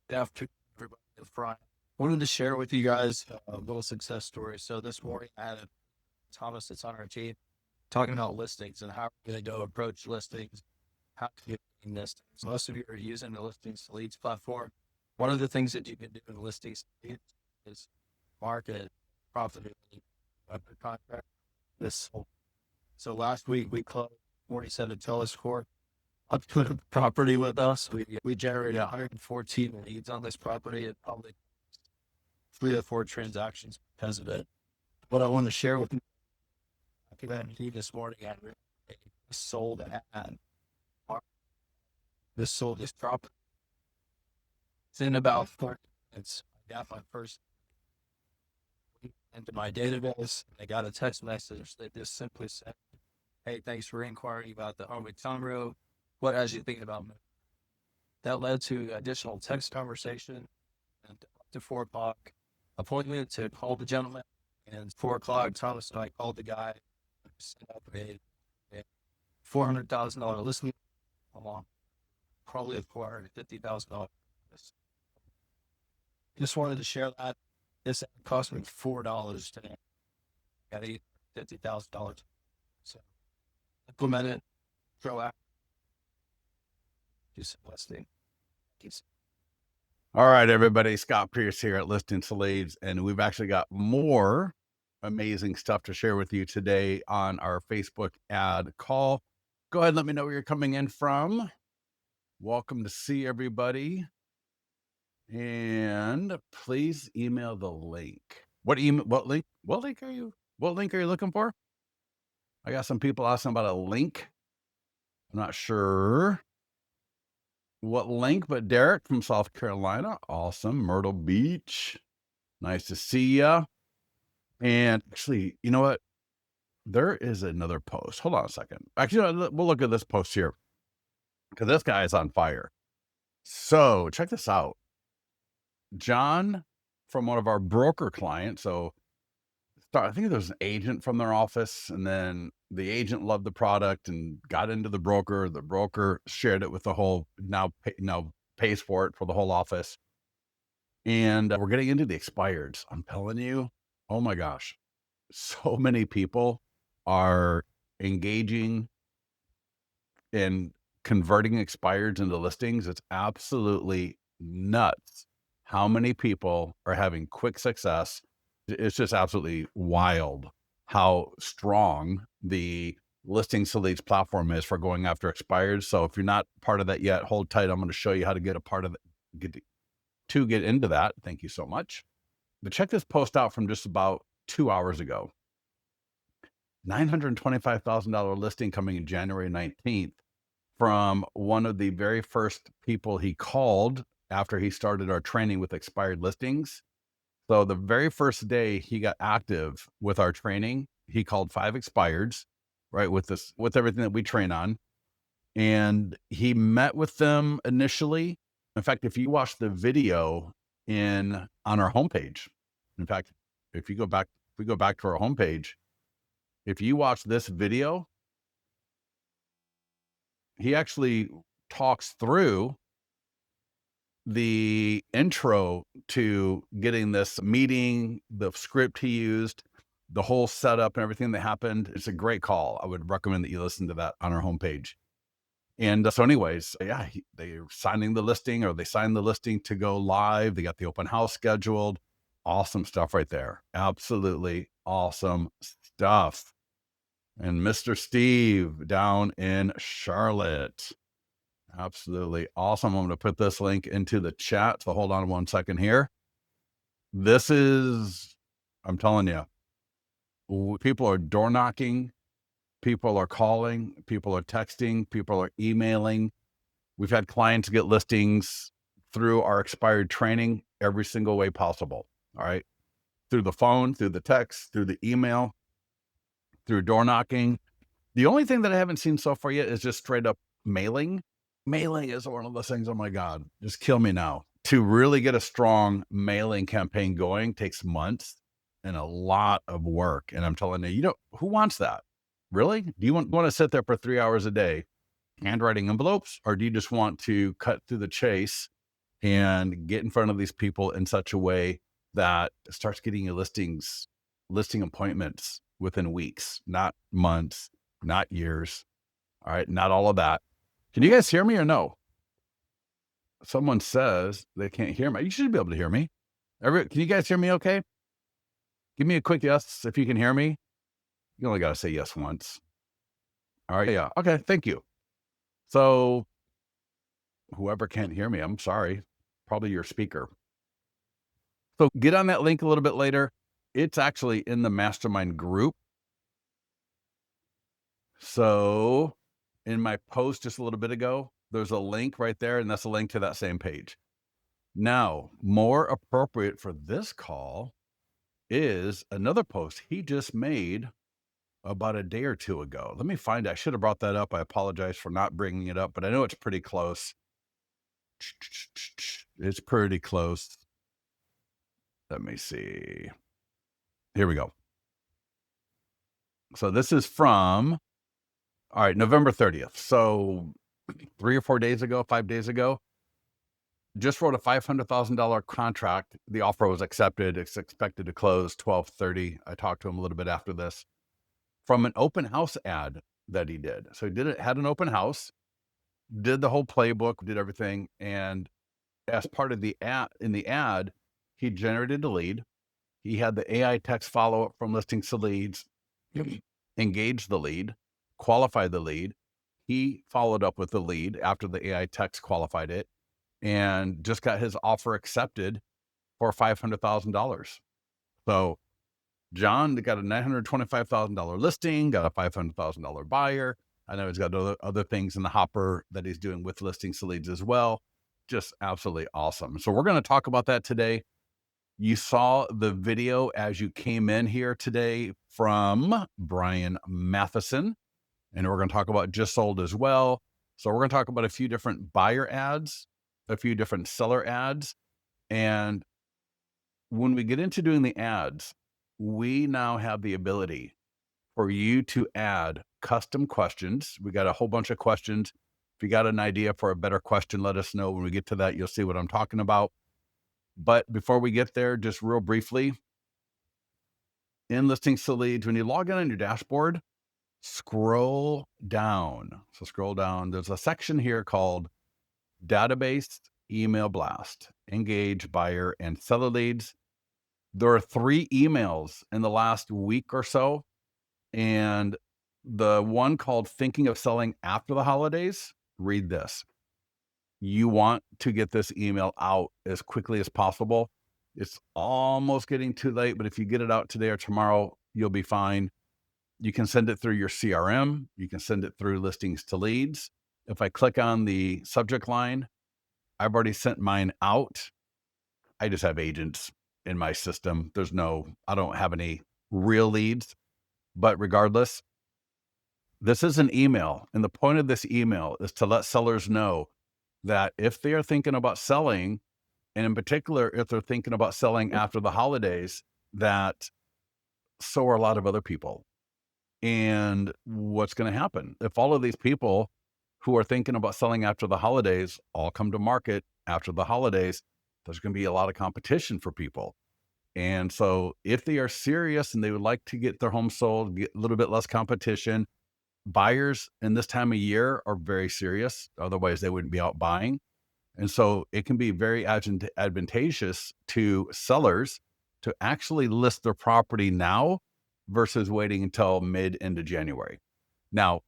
Good afternoon, everybody. It's Brian. Wanted to share with you guys a little success story. So this morning I had Thomas that's on our team talking about listings and how we're going to go approach listings, how to get listings. Most of you are using the listings to leads platform. One of the things that you can do in listings to leads is market profitably under contract. So last week we closed 47 Telus Court up to a property with us. We generated 114 leads on this property and probably 3 to 4 transactions because of it. What I want to share with you this morning, sold at this property. It's in about 4 minutes. I got my first into my database. I got a text message that just simply said, "Hey, thanks for inquiring about the home in Conroe. What has you thinking about moving?" That led to additional text conversation and up to 4 o'clock appointment to call the gentleman. And 4 o'clock, Thomas and I called the guy, set up a $400,000 listing along, probably a $450,000. Just wanted to share that. This cost me $4 today. Got $50,000. So implement it, throw out, do some listing. All right, everybody. Scott Pierce here at Listings to Leads, and we've actually got more amazing stuff to share with you today on our Facebook ad call. Go ahead and let me know where you're coming in from. Welcome to see everybody. And please email the link. What link are you looking for? I got some people asking about a link. I'm not sure what link, but Derek from South Carolina. Awesome. Myrtle Beach. Nice to see ya. And actually, you know what? There is another post. Hold on a second. Actually, we'll look at this post here because this guy is on fire. So check this out. John from one of our broker clients. So I think there's an agent from their office, and then the agent loved the product and got into the broker. The broker shared it with the whole, now pays for it for the whole office. And we're getting into the expireds. I'm telling you, oh my gosh, so many people are engaging in converting expireds into listings. It's absolutely nuts how many people are having quick success. It's just absolutely wild how strong the Listings to Leads platform is for going after expireds. So if you're not part of that yet, hold tight. I'm going to show you how to get a part of it, get into that. Thank you so much. But check this post out from just about 2 hours ago. $925,000 listing coming in January 19th from one of the very first people he called after he started our training with expired listings. So the very first day he got active with our training, he called 5 expireds, right? With everything that we train on. And he met with them initially. In fact, if you watch the video on our homepage, in fact, if we go back to our homepage, if you watch this video, he actually talks through the intro to getting this meeting, the script he used, the whole setup and everything that happened. It's a great call. I would recommend that you listen to that on our homepage. And so anyways, yeah, they're signing the listing, or they signed the listing to go live. They got the open house scheduled. Awesome stuff right there. Absolutely awesome stuff. And Mr. Steve down in Charlotte. Absolutely awesome. I'm going to put this link into the chat. So hold on 1 second here. This is, I'm telling you, people are door knocking, people are calling, people are texting, people are emailing. We've had clients get listings through our expired training every single way possible. All right. Through the phone, through the text, through the email, through door knocking. The only thing that I haven't seen so far yet is just straight up mailing. Mailing is one of those things, oh my God, just kill me now. To really get a strong mailing campaign going takes months and a lot of work. And I'm telling you, who wants that? Really? Do you want to sit there for 3 hours a day handwriting envelopes, or do you just want to cut through the chase and get in front of these people in such a way that it starts getting you listing appointments within weeks, not months, not years? All right, not all of that. Can you guys hear me or no? Someone says they can't hear me. You should be able to hear me. Can you guys hear me okay? Give me a quick yes if you can hear me. You only got to say yes once. All right. Yeah. Okay. Thank you. So, whoever can't hear me, I'm sorry. Probably your speaker. So, get on that link a little bit later. It's actually in the mastermind group. So, in my post just a little bit ago, there's a link right there, and that's a link to that same page. Now, more appropriate for this call is another post he just made about a day or two ago. Let me find it. I should have brought that up. I apologize for not bringing it up, but I know it's pretty close. It's pretty close. Let me see. Here we go. So this is from, all right, November 30th. So 3 or 4 days ago, 5 days ago, just wrote a $500,000 contract. The offer was accepted. It's expected to close 12/30. I talked to him a little bit after this from an open house ad that he did. So had an open house, did the whole playbook, did everything. And as part of the ad, he generated a lead. He had the AI text follow-up from listings to leads, engaged the lead, qualified the lead. He followed up with the lead after the AI text qualified it, and just got his offer accepted for $500,000. So John got a $925,000 listing, got a $500,000 buyer. I know he's got other things in the hopper that he's doing with listings to leads as well. Just absolutely awesome. So we're going to talk about that today. You saw the video as you came in here today from Brian Matheson, and we're going to talk about just sold as well. So we're going to talk about a few different buyer ads, a few different seller ads. And when we get into doing the ads, we now have the ability for you to add custom questions. We got a whole bunch of questions. If you got an idea for a better question, let us know. When we get to that, you'll see what I'm talking about. But before we get there, just real briefly, in listings to leads, when you log in on your dashboard, scroll down. So scroll down. There's a section here called database, email blast, engage, buyer, and seller leads. There are 3 emails in the last week or so. And the one called thinking of selling after the holidays, read this. You want to get this email out as quickly as possible. It's almost getting too late, but if you get it out today or tomorrow, you'll be fine. You can send it through your CRM. You can send it through listings to leads. If I click on the subject line, I've already sent mine out. I just have agents in my system. I don't have any real leads, but regardless, this is an email. And the point of this email is to let sellers know that if they are thinking about selling, and in particular, if they're thinking about selling after the holidays, that so are a lot of other people. And what's going to happen if all of these people who are thinking about selling after the holidays all come to market after the holidays? There's going to be a lot of competition for people. And so if they are serious and they would like to get their home sold, get a little bit less competition, buyers in this time of year are very serious. Otherwise, they wouldn't be out buying. And so it can be very advantageous to sellers to actually list their property now versus waiting until mid into January. Now,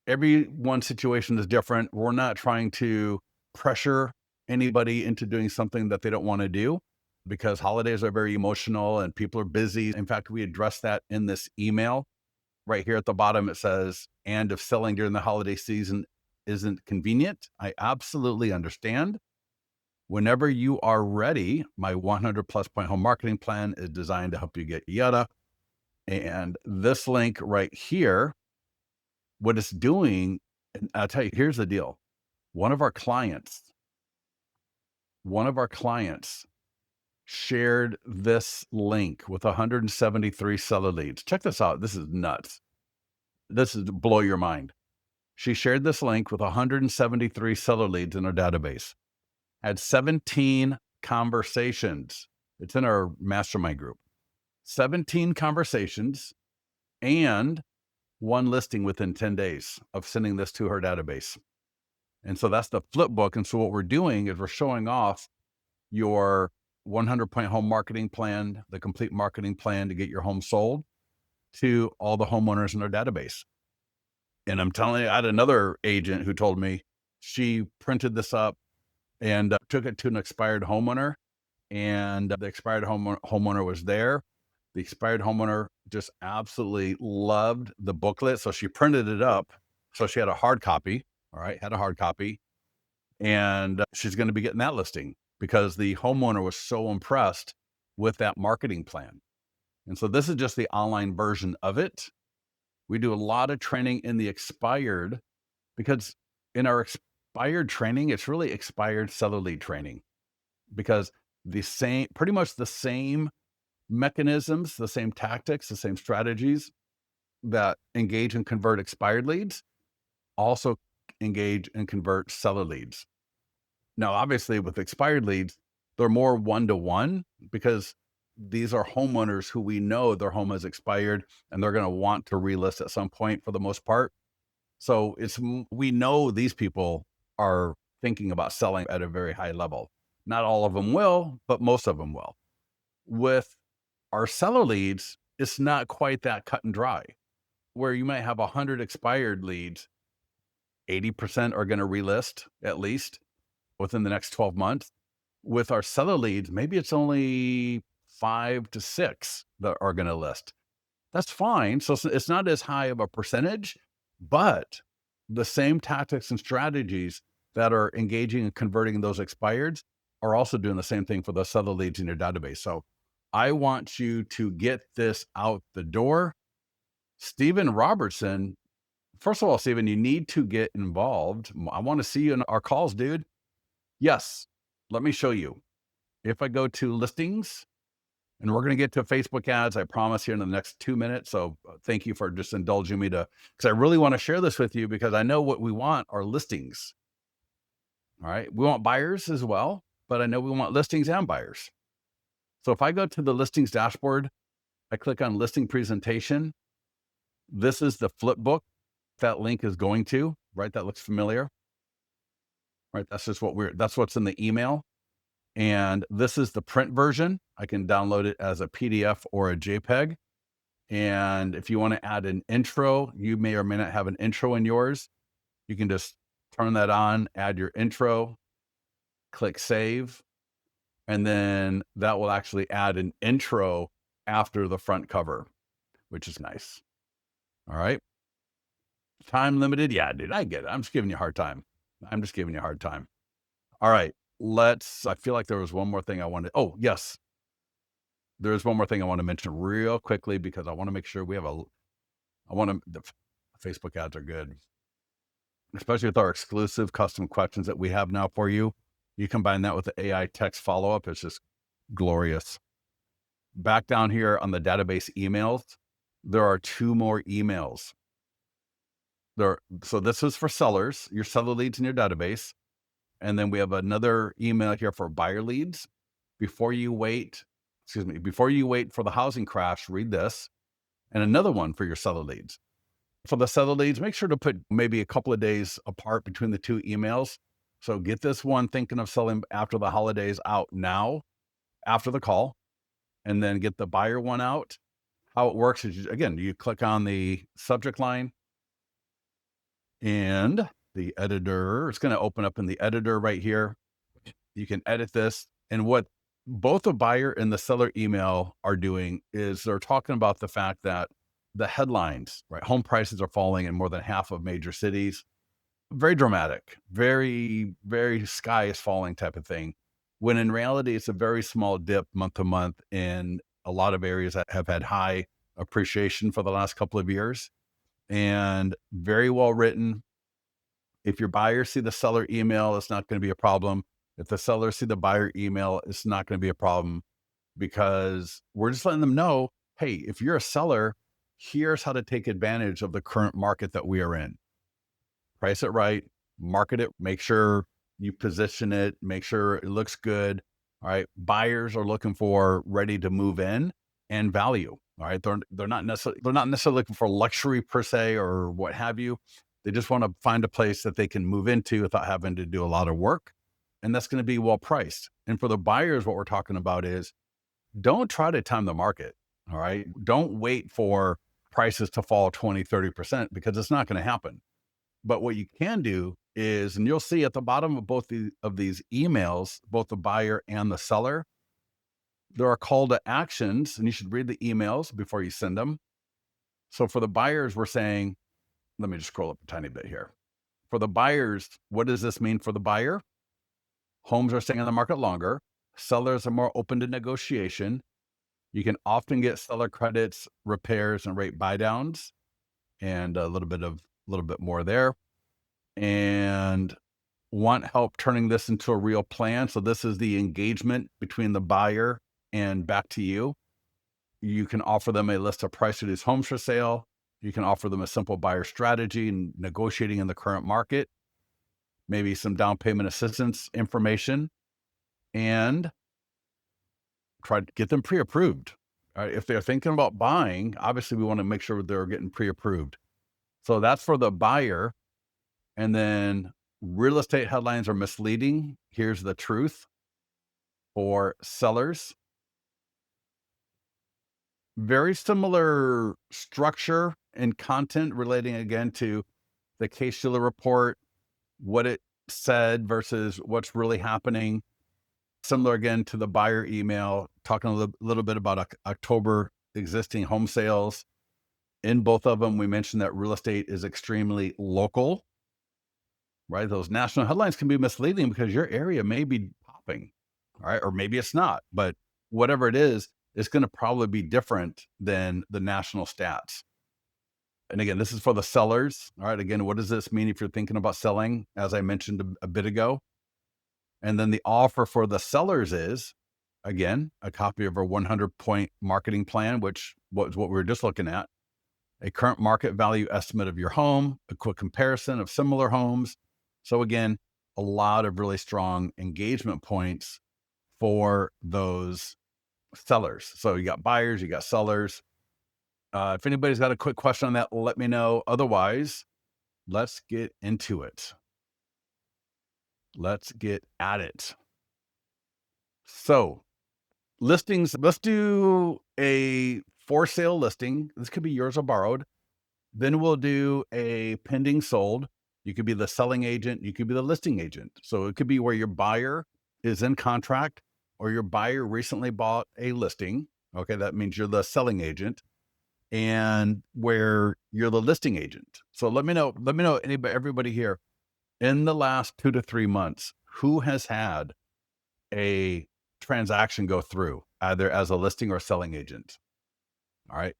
everyone's situation is different. We're not trying to pressure anybody into doing something that they don't want to do, because holidays are very emotional and people are busy. In fact, we address that in this email. Right here at the bottom, it says, and if selling during the holiday season isn't convenient, I absolutely understand. Whenever you are ready, my 100 plus point home marketing plan is designed to help you get yada. And this link right here, what it's doing, and I'll tell you, here's the deal. One of our clients shared this link with 173 seller leads. Check this out. This is nuts. This is to blow your mind. She shared this link with 173 seller leads in her database, had 17 conversations. It's in our mastermind group. 17 conversations and one listing within 10 days of sending this to her database. And so that's the flip book. And so what we're doing is we're showing off your 100-point home marketing plan, the complete marketing plan to get your home sold to all the homeowners in their database. And I'm telling you, I had another agent who told me she printed this up and took it to an expired homeowner, and the expired homeowner was there. The expired homeowner just absolutely loved the booklet. So she printed it up. So she had a hard copy. All right. Had a hard copy. And she's going to be getting that listing because the homeowner was so impressed with that marketing plan. And so this is just the online version of it. We do a lot of training in the expired because in our expired training, it's really expired seller lead training because pretty much the same mechanisms, the same tactics, the same strategies that engage and convert expired leads also engage and convert seller leads. Now, obviously, with expired leads, they're more one-to-one because these are homeowners who we know their home has expired and they're going to want to relist at some point for the most part. So we know these people are thinking about selling at a very high level. Not all of them will, but most of them will. With our seller leads, it's not quite that cut and dry. Where you might have 100 expired leads, 80% are going to relist at least within the next 12 months. With our seller leads, maybe it's only 5 to 6 that are going to list. That's fine. So it's not as high of a percentage, but the same tactics and strategies that are engaging and converting those expireds are also doing the same thing for the seller leads in your database. So I want you to get this out the door. Stephen Robertson, first of all, Stephen, you need to get involved. I want to see you in our calls, dude. Yes, let me show you. If I go to listings, and we're going to get to Facebook ads, I promise, here in the next 2 minutes. So thank you for just indulging me because I really want to share this with you because I know what we want are listings. All right. We want buyers as well, but I know we want listings and buyers. So if I go to the listings dashboard, I click on listing presentation. This is the flip book that link is going to, right? That looks familiar, right? That's what's in the email. And this is the print version. I can download it as a PDF or a JPEG. And if you want to add an intro, you may or may not have an intro in yours. You can just turn that on, add your intro, click save, and then that will actually add an intro after the front cover, which is nice. All right. Time limited. Yeah, dude, I get it. I'm just giving you a hard time. All right. I feel like there was one more thing I wanted. Oh, yes. There is one more thing I want to mention real quickly because I want to make sure the Facebook ads are good, especially with our exclusive custom questions that we have now for you. You combine that with the AI text follow-up. It's just glorious. Back down here on the database emails, there are 2 more emails. So this is for sellers, your seller leads in your database. And then we have another email here for buyer leads. Before you wait for the housing crash, read this. And another one for your seller leads. For the seller leads, make sure to put maybe a couple of days apart between the 2 emails. So get this one thinking of selling after the holidays out now, after the call, and then get the buyer one out. How it works is, you click on the subject line and the editor, it's going to open up in the editor right here. You can edit this. And what both the buyer and the seller email are doing is they're talking about the fact that the headlines, right? Home prices are falling in more than half of major cities. Very dramatic, very, very sky is falling type of thing. When in reality, it's a very small dip month to month in a lot of areas that have had high appreciation for the last couple of years, and very well written. If your buyers see the seller email, it's not going to be a problem. If the sellers see the buyer email, it's not going to be a problem because we're just letting them know, hey, if you're a seller Here's how to take advantage of the current market that we are in. Price it right, market it, make sure you position it, make sure it looks good. All right. Buyers are looking for ready to move in and value. All right. They're not necessarily looking for luxury per se or what have you. They just want to find a place that they can move into without having to do a lot of work. And that's going to be well priced. And for the buyers, what we're talking about is don't try to time the market. All right. Don't wait for prices to fall 20, 30% because it's not going to happen. But what you can do is, and you'll see at the bottom of both of these emails, both the buyer and the seller, there are call to actions, and you should read the emails before you send them. So for the buyers, we're saying, let me just scroll up a tiny bit here. For the buyers, what does this mean for the buyer? Homes are staying on the market longer. Sellers are more open to negotiation. You can often get seller credits, repairs, and rate buy downs, and a little bit more there. And want help turning this into a real plan. So this is the engagement between the buyer and back to you. You can offer them a list of price reduced homes for sale. You can offer them a simple buyer strategy and negotiating in the current market, maybe some down payment assistance information, and try to get them pre-approved. All right, if they're thinking about buying, obviously we want to make sure they're getting pre-approved. So that's for the buyer. And then real estate headlines are misleading. Here's the truth. For sellers, very similar structure and content relating again to the Case-Shiller report, what it said versus what's really happening. Similar again to the buyer email, talking a little bit about October existing home sales. In both of them, we mentioned that real estate is extremely local, right? Those national headlines can be misleading because your area may be popping, all right? Or maybe it's not, but whatever it is, it's going to probably be different than the national stats. And again, this is for the sellers. All right. Again, what does this mean if you're thinking about selling, as I mentioned a bit ago? And then the offer for the sellers is, again, a copy of our 100-point marketing plan, which was what we were just looking at, a current market value estimate of your home, a quick comparison of similar homes. So again, a lot of really strong engagement points for those sellers. So you got buyers, you got sellers. If anybody's got a quick question on that, let me know. Otherwise, let's get into it. Let's get at it. So listings, let's do a for sale listing. This could be yours or borrowed. Then we'll do a pending sold. You could be the selling agent. You could be the listing agent. So it could be where your buyer is in contract or your buyer recently bought a listing. Okay. That means you're the selling agent and where you're the listing agent. So let me know everybody here in the last 2 to 3 months, who has had a transaction go through either as a listing or selling agent. All right.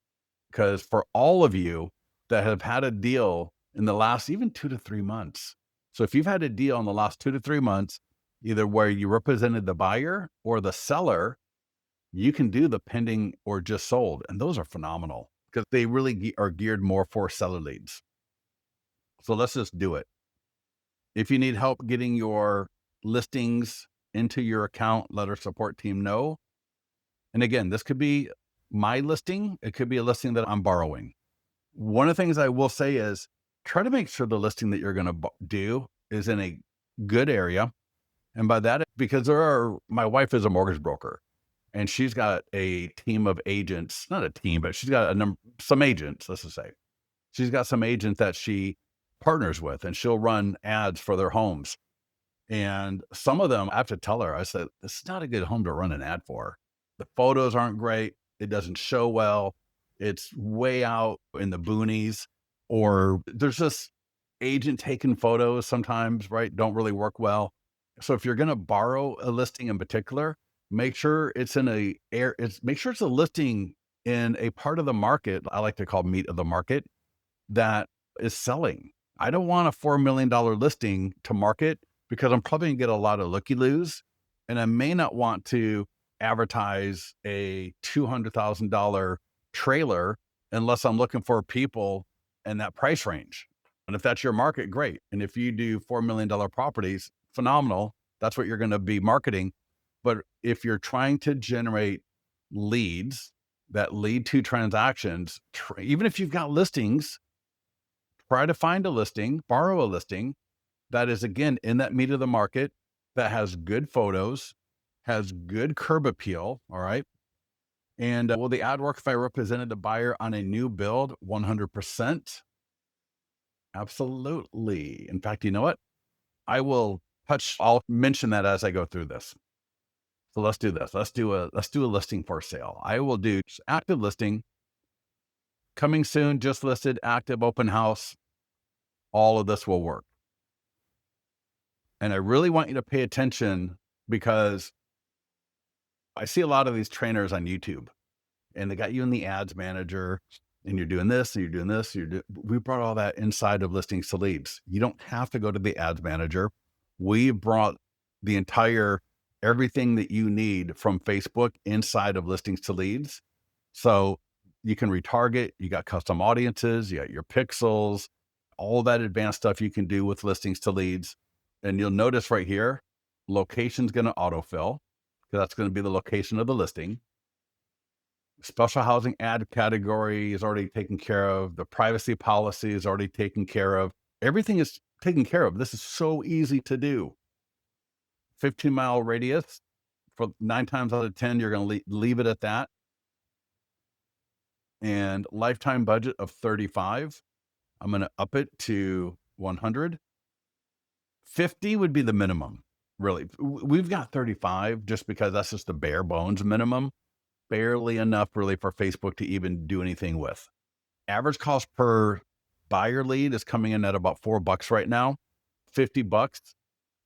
Because for all of you that have had a deal in the last even 2 to 3 months. So if you've had a deal in the last 2 to 3 months, either where you represented the buyer or the seller, you can do the pending or just sold. And those are phenomenal because they really are geared more for seller leads. So let's just do it. If you need help getting your listings into your account, let our support team know. And again, this could be my listing. It could be a listing that I'm borrowing. One of the things I will say is try to make sure the listing that you're going to do is in a good area. And by that, because my wife is a mortgage broker and she's got a team of agents, not a team, but she's got some agents, let's just say. She's got some agents that she partners with and she'll run ads for their homes. And some of them, I have to tell her, I said, this is not a good home to run an ad for. The photos aren't great. It doesn't show well. It's way out in the boonies, or there's just agent taken photos sometimes, right? Don't really work well. So if you're going to borrow a listing in particular, make sure it's make sure it's a listing in a part of the market I like to call meat of the market that is selling. I don't want a $4 million listing to market because I'm probably gonna get a lot of looky-loos, and I may not want to advertise a $200,000 trailer unless I'm looking for people in that price range. And if that's your market, great. And if you do $4 million properties, phenomenal. That's what you're going to be marketing. But if you're trying to generate leads that lead to transactions, even if you've got listings, try to find a listing, borrow a listing that is, again, in that meat of the market, that has good photos, has good curb appeal. All right. And will the ad work if I represented the buyer on a new build? 100%. Absolutely. In fact, you know what? I'll mention that as I go through this. So let's do this. Let's do a listing for sale. I will do active listing, coming soon, just listed, active, open house. All of this will work. And I really want you to pay attention because I see a lot of these trainers on YouTube and they got you in the ads manager and you're doing this and you're doing this. We brought all that inside of listings to leads. You don't have to go to the ads manager. We brought the entire everything that you need from Facebook inside of listings to leads. So you can retarget, you got custom audiences, you got your pixels, all that advanced stuff you can do with listings to leads. And you'll notice right here, location's going to autofill because that's going to be the location of the listing. Special housing ad category is already taken care of. The privacy policy is already taken care of. Everything is taken care of. This is so easy to do. 15-mile radius, for 9 times out of 10, you're going to leave it at that. And lifetime budget of 35. I'm going to up it to 100. 50 would be the minimum, really. We've got 35 just because that's just the bare bones minimum. Barely enough really for Facebook to even do anything with. Average cost per buyer lead is coming in at about $4 right now, $50.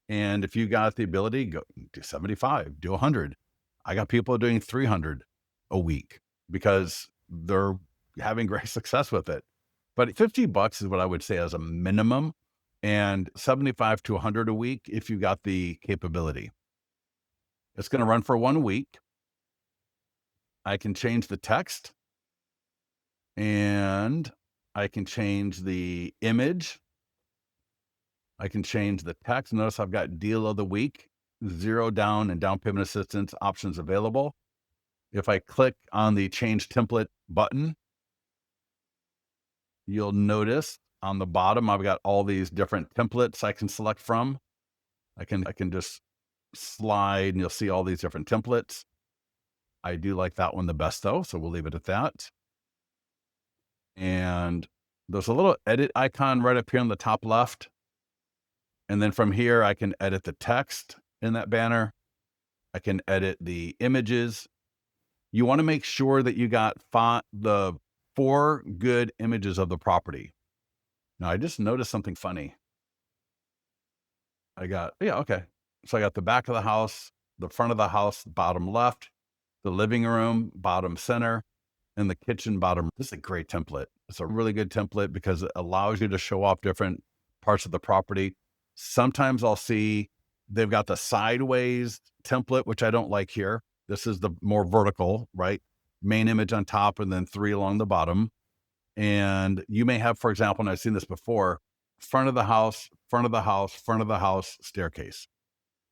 And if you got the ability, go do 75, do 100. I got people doing 300 a week because they're having great success with it. But $50 is what I would say as a minimum, and 75 to 100 a week if you got the capability. It's going to run for 1 week. I can change the text and I can change the image. I can change the text. Notice I've got deal of the week, 0 down and down payment assistance options available. If I click on the change template button, you'll notice on the bottom, I've got all these different templates I can select from. I can just slide and you'll see all these different templates. I do like that one the best though, so we'll leave it at that. And there's a little edit icon right up here on the top left. And then from here, I can edit the text in that banner. I can edit the images. You want to make sure that you got the 4 good images of the property. Now, I just noticed something funny. Okay. So I got the back of the house, the front of the house, bottom left, the living room, bottom center, and the kitchen bottom. This is a great template. It's a really good template because it allows you to show off different parts of the property. Sometimes I'll see they've got the sideways template, which I don't like here. This is the more vertical, right? Main image on top and then 3 along the bottom. And you may have, for example, and I've seen this before, front of the house, front of the house, front of the house, staircase.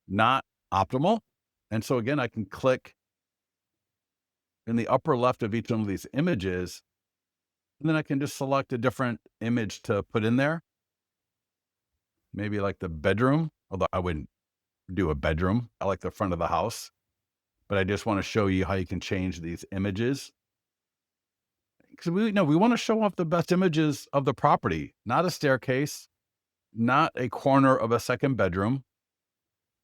Not optimal. And so again, I can click in the upper left of each one of these images, and then I can just select a different image to put in there. Maybe like the bedroom, although I wouldn't do a bedroom. I like the front of the house, but I just want to show you how you can change these images. Because we want to show off the best images of the property, not a staircase, not a corner of a second bedroom.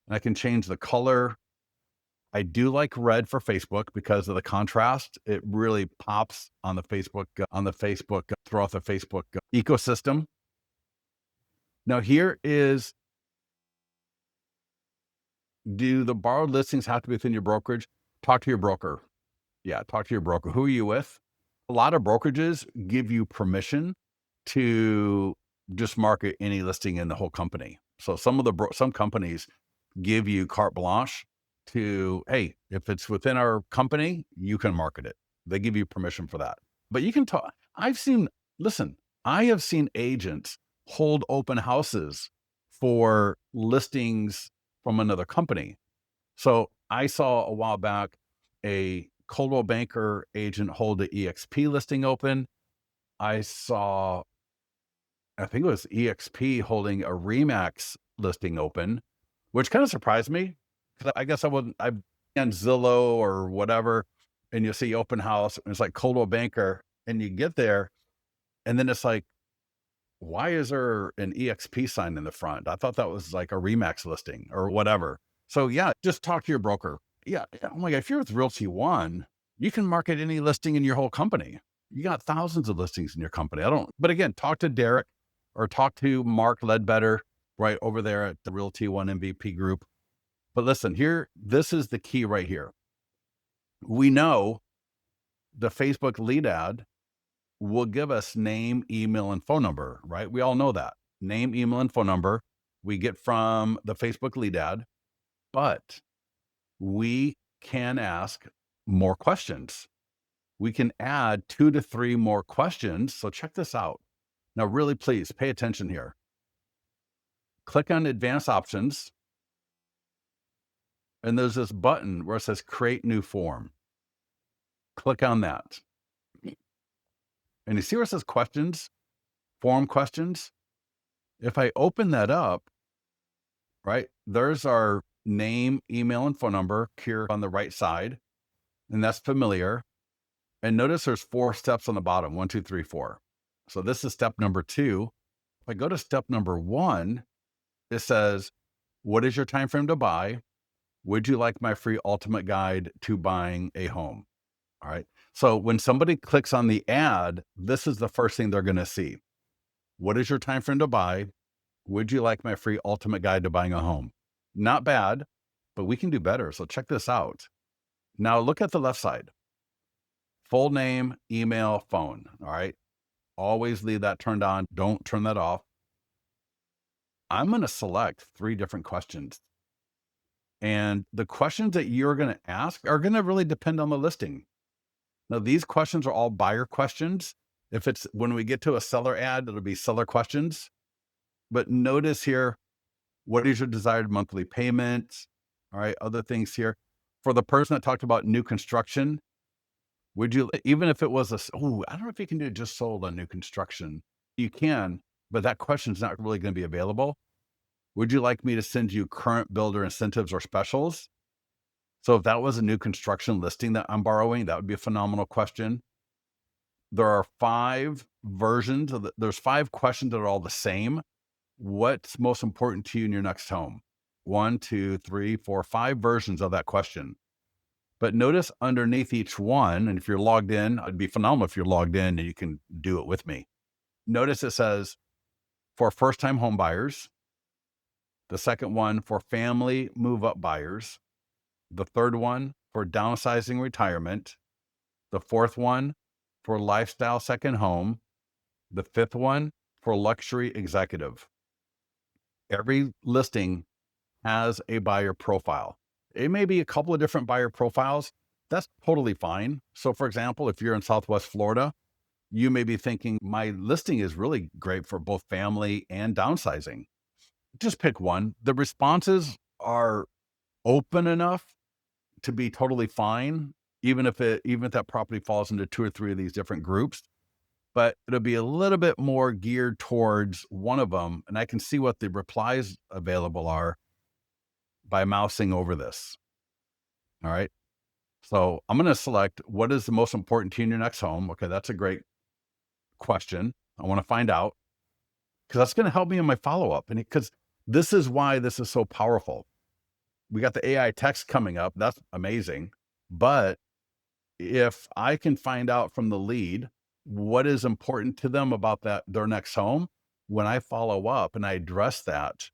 And I can change the color. I do like red for Facebook because of the contrast. It really pops on the Facebook, throughout the Facebook ecosystem. Now here is, do the borrowed listings have to be within your brokerage? Talk to your broker. Yeah, talk to your broker. Who are you with? A lot of brokerages give you permission to just market any listing in the whole company. So some companies give you carte blanche to, hey, if it's within our company, you can market it. They give you permission for that. But you can talk. Listen, I have seen agents hold open houses for listings from another company. So I saw a while back a Coldwell Banker agent hold the EXP listing open. I saw, I think it was EXP holding a Remax listing open, which kind of surprised me. 'Cause I guess I've on Zillow or whatever, and you see open house, and it's like Coldwell Banker, and you get there, and then it's like, why is there an EXP sign in the front? I thought that was like a Remax listing or whatever. So yeah, just talk to your broker. Yeah. Oh my God. If you're with Realty One, you can market any listing in your whole company. You got thousands of listings in your company. But again, talk to Derek or talk to Mark Ledbetter right over there at the Realty One MVP group. But listen, this is the key right here. We know the Facebook lead ad will give us name, email, and phone number, right? We all know that. Name, email, and phone number we get from the Facebook lead ad, but we can ask more questions. We can add 2 to 3 more questions. So check this out. Now, really, please pay attention here. Click on advanced options, and there's this button where it says create new form. Click on that. And you see where it says questions, form questions? If I open that up, right, there's our name, email, and phone number here on the right side, and that's familiar. And notice there's 4 steps on the bottom, 1, 2, 3, 4. So this is step number 2. If I go to step number 1, it says, what is your time frame to buy? Would you like my free ultimate guide to buying a home? All right. So when somebody clicks on the ad, this is the first thing they're going to see. What is your time frame to buy? Would you like my free ultimate guide to buying a home? Not bad, but we can do better. So check this out. Now look at the left side. Full name, email, phone. All right. Always leave that turned on. Don't turn that off. I'm going to select 3 different questions. And the questions that you're going to ask are going to really depend on the listing. Now, these questions are all buyer questions. If it's when we get to a seller ad, it'll be seller questions. But notice here, what is your desired monthly payment? All right, other things here. For the person that talked about new construction, would you, even if it was I don't know if you can do just sold on new construction. You can, but that question's not really going to be available. Would you like me to send you current builder incentives or specials? So if that was a new construction listing that I'm borrowing, that would be a phenomenal question. There are 5 versions there's 5 questions that are all the same. What's most important to you in your next home? 1, 2, 3, 4, 5 versions of that question. But notice underneath each one, and if you're logged in, it'd be phenomenal if you're logged in and you can do it with me. Notice it says for first-time home buyers, the second one for family move-up buyers, the third one for downsizing retirement, the fourth one for lifestyle second home, the fifth one for luxury executive. Every listing has a buyer profile. It may be a couple of different buyer profiles. That's totally fine. So for example, if you're in Southwest Florida, you may be thinking my listing is really great for both family and downsizing. Just pick one. The responses are open enough to be totally fine, even if that property falls into 2 or 3 of these different groups. But it'll be a little bit more geared towards one of them, and I can see what the replies available are by mousing over this. All right. So I'm going to select what is the most important to you in your next home. Okay, that's a great question. I want to find out because that's going to help me in my follow-up. And because this is why this is so powerful. We got the AI text coming up. That's amazing. But if I can find out from the lead what is important to them about their next home, when I follow up and I address that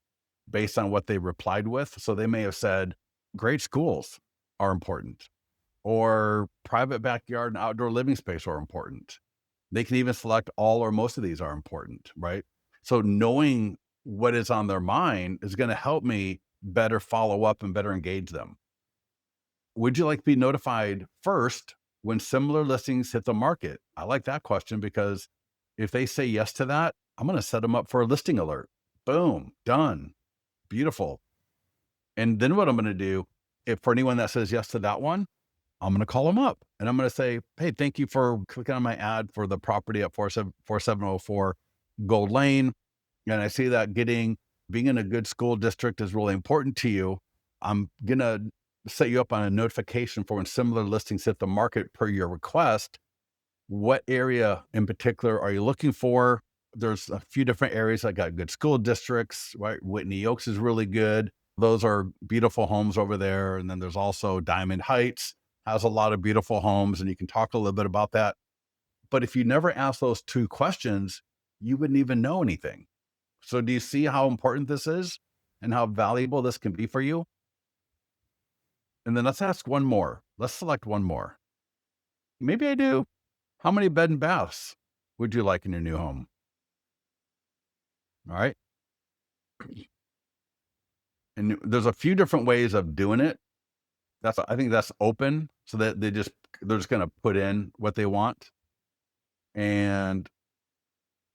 based on what they replied with. So they may have said, great schools are important, or private backyard and outdoor living space are important. They can even select all or most of these are important, right? So knowing what is on their mind is going to help me better follow up and better engage them. Would you like to be notified first when similar listings hit the market? I like that question because if they say yes to that, I'm going to set them up for a listing alert. Boom, done. Beautiful. And then what I'm going to do, if for anyone that says yes to that one, I'm going to call them up and I'm going to say, hey, thank you for clicking on my ad for the property at 4704 Gold Lane. And I see that being in a good school district is really important to you. I'm going to set you up on a notification for when similar listings hit the market per your request. What area in particular are you looking for? There's a few different areas. I got good school districts, right? Whitney Oaks is really good. Those are beautiful homes over there. And then there's also Diamond Heights has a lot of beautiful homes, and you can talk a little bit about that. But if you never ask those two questions, you wouldn't even know anything. So do you see how important this is and how valuable this can be for you? And then let's ask one more. Let's select one more. Maybe I do. How many bed and baths would you like in your new home? All right. And there's a few different ways of doing it. I think that's open so that they're just going to put in what they want. And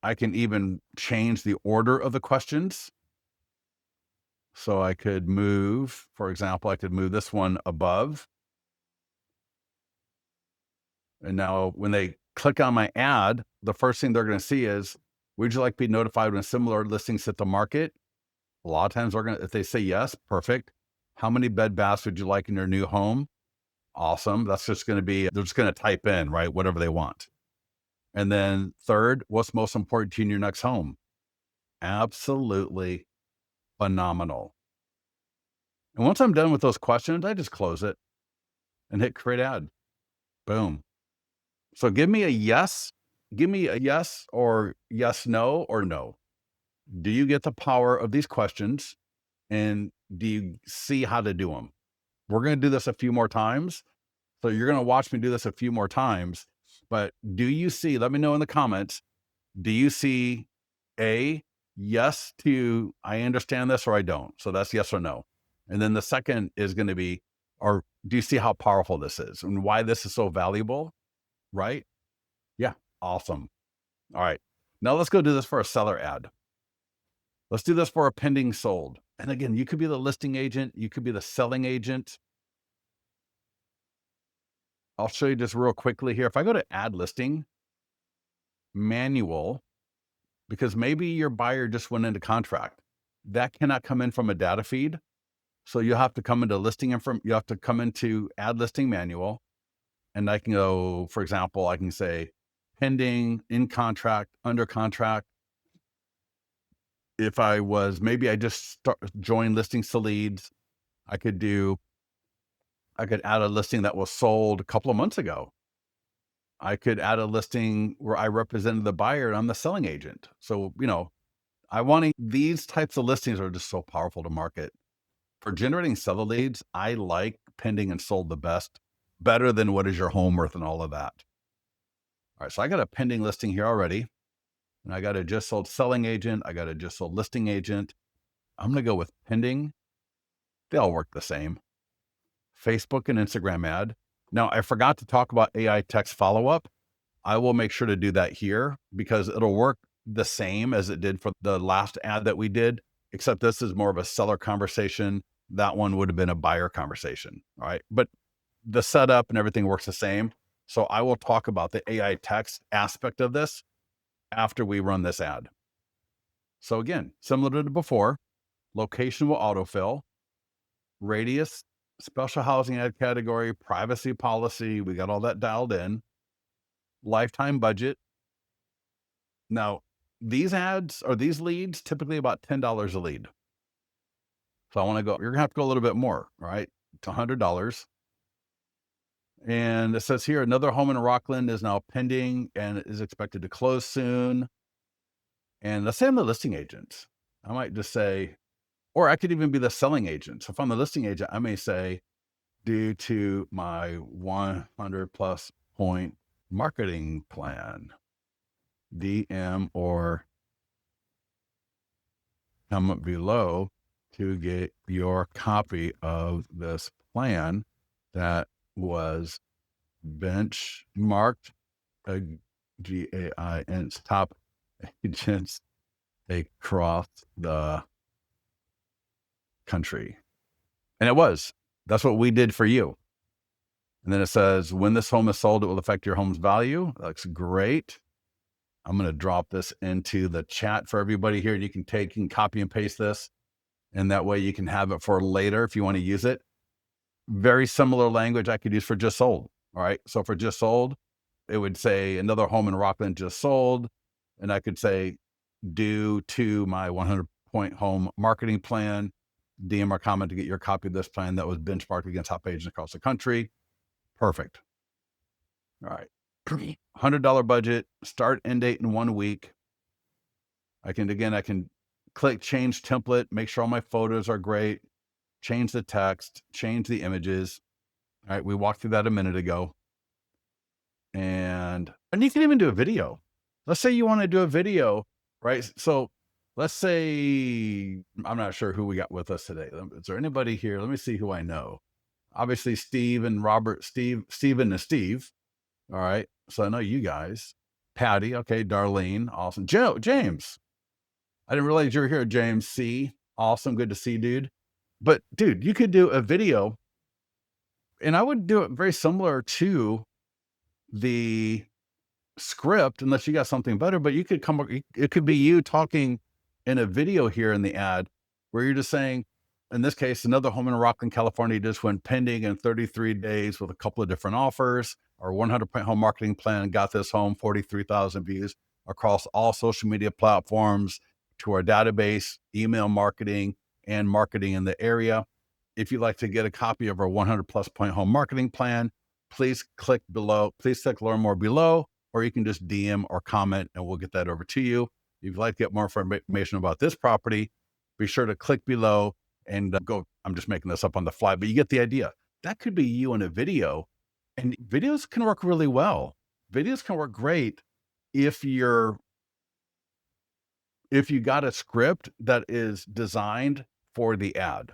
I can even change the order of the questions. So I could move, for example, I could move this one above. And now when they click on my ad, the first thing they're going to see is, would you like to be notified when similar listings hit the market? A lot of times if they say yes, perfect. How many bed baths would you like in your new home? Awesome. That's just going to be, they're just going to type in, right? Whatever they want. And then third, what's most important to you in your next home? Absolutely phenomenal. And once I'm done with those questions, I just close it and hit create ad. Boom. So give me a yes or yes, no, or no. Do you get the power of these questions? And do you see how to do them? We're going to do this a few more times. So you're going to watch me do this a few more times. But do you see, let me know in the comments, do you see a yes to I understand this or I don't? So that's yes or no. And then the second is going to be, or do you see how powerful this is and why this is so valuable? Right? Yeah. Awesome. All right. Now let's go do this for a seller ad. Let's do this for a pending sold. And again, you could be the listing agent. You could be the selling agent. I'll show you just real quickly here. If I go to add listing, manual, because maybe your buyer just went into contract. That cannot come in from a data feed. So you have to come into you have to come into add listing manual. And I can go, for example, I can say pending, in contract, under contract. If maybe I just joined listings to leads, I could add a listing that was sold a couple of months ago. I could add a listing where I represented the buyer and I'm the selling agent. So, these types of listings are just so powerful to market. For generating seller leads, I like pending and sold the best, better than what is your home worth and all of that. All right, so I got a pending listing here already. And I got a just sold selling agent. I got a just sold listing agent. I'm going to go with pending. They all work the same. Facebook and Instagram ad. Now, I forgot to talk about AI text follow-up. I will make sure to do that here because it'll work the same as it did for the last ad that we did, except this is more of a seller conversation. That one would have been a buyer conversation. All right. But the setup and everything works the same. So I will talk about the AI text aspect of this after we run this ad. So again, similar to before, location will autofill, radius, special housing ad category, privacy policy. We got all that dialed in. Lifetime budget. Now, these ads or these leads, typically about $10 a lead. So you're going to have to go a little bit more, all right, to $100. And it says here, another home in Rockland is now pending and is expected to close soon. And let's say I'm the listing agent. I might just say, or I could even be the selling agent. So if I'm the listing agent, I may say, due to my 100 plus point marketing plan, DM or comment below to get your copy of this plan that was benchmarked GAIN's top agents across the country. And it was. That's what we did for you. And then it says, when this home is sold, it will affect your home's value. That looks great. I'm going to drop this into the chat for everybody here. You can copy and paste this. And that way you can have it for later if you want to use it. Very similar language I could use for just sold. All right. So for just sold, it would say another home in Rockland just sold. And I could say, due to my 100-point home marketing plan, DM or comment to get your copy of this plan that was benchmarked against top agents across the country. Perfect. All right. $100 budget, start end date in 1 week. I can click change template, make sure all my photos are great, change the text, change the images. All right. We walked through that a minute ago. And you can even do a video. Let's say you want to do a video, right? So let's say, I'm not sure who we got with us today. Is there anybody here? Let me see who I know. Obviously, Steve and Robert, Steven and Steve. All right. So I know you guys. Patty. Okay. Darlene. Awesome. James. I didn't realize you were here, James C. Awesome. Good to see you, dude. But dude, you could do a video, and I would do it very similar to the script, unless you got something better, but you could it could be you talking in a video here in the ad where you're just saying, in this case, another home in Rockland, California just went pending in 33 days with a couple of different offers. Our 100-point home marketing plan got this home 43,000 views across all social media platforms, to our database, email marketing, and marketing in the area. If you'd like to get a copy of our 100+ point home marketing plan, please click below. Please click learn more below, or you can just DM or comment and we'll get that over to you. If you'd like to get more information about this property, be sure to click below and go. I'm just making this up on the fly, but you get the idea. That could be you in a video, and videos can work really well. Videos can work great if you got a script that is designed for the ad,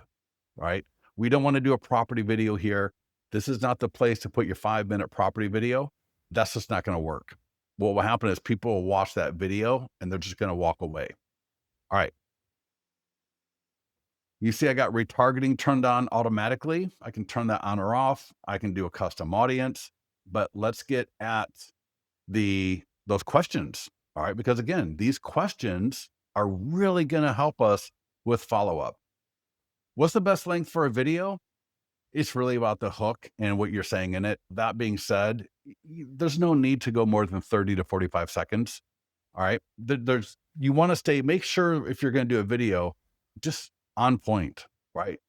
right? We don't want to do a property video here. This is not the place to put your 5-minute property video. That's just not going to work. What will happen is people will watch that video and they're just going to walk away. All right. You see, I got retargeting turned on automatically. I can turn that on or off. I can do a custom audience, but let's get at those questions. All right. Because again, these questions are really going to help us with follow-up. What's the best length for a video? It's really about the hook and what you're saying in it. That being said, there's no need to go more than 30 to 45 seconds. All right. You want to make sure if you're going to do a video, just on point, right?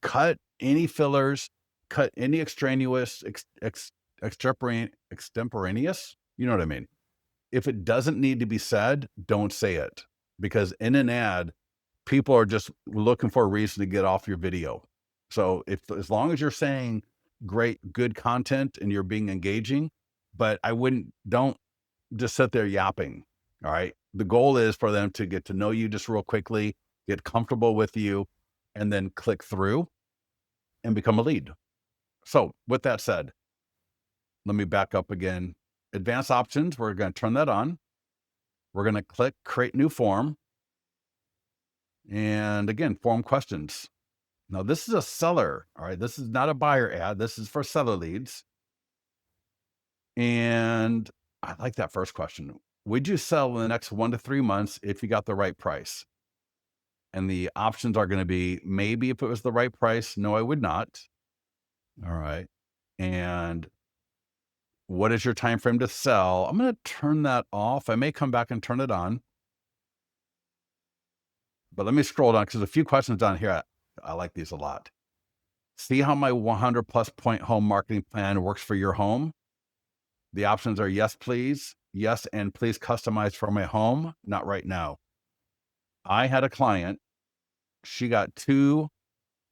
Cut any fillers, cut any extraneous, extemporaneous. You know what I mean? If it doesn't need to be said, don't say it, because in an ad, people are just looking for a reason to get off your video. So as long as you're saying good content and you're being engaging, but don't just sit there yapping. All right. The goal is for them to get to know you just real quickly, get comfortable with you, and then click through and become a lead. So with that said, let me back up again. Advanced options, we're going to turn that on. We're going to click create new form. And again, form questions. Now this is a seller. All right. This is not a buyer ad. This is for seller leads. And I like that first question. Would you sell in the next 1 to 3 months if you got the right price? And the options are going to be maybe if it was the right price. No, I would not. All right. And what is your time frame to sell? I'm going to turn that off. I may come back and turn it on. But let me scroll down because there's a few questions down here. I like these a lot. See how my 100+ point home marketing plan works for your home? The options are yes, please. Yes, and please customize for my home. Not right now. I had a client. She got 2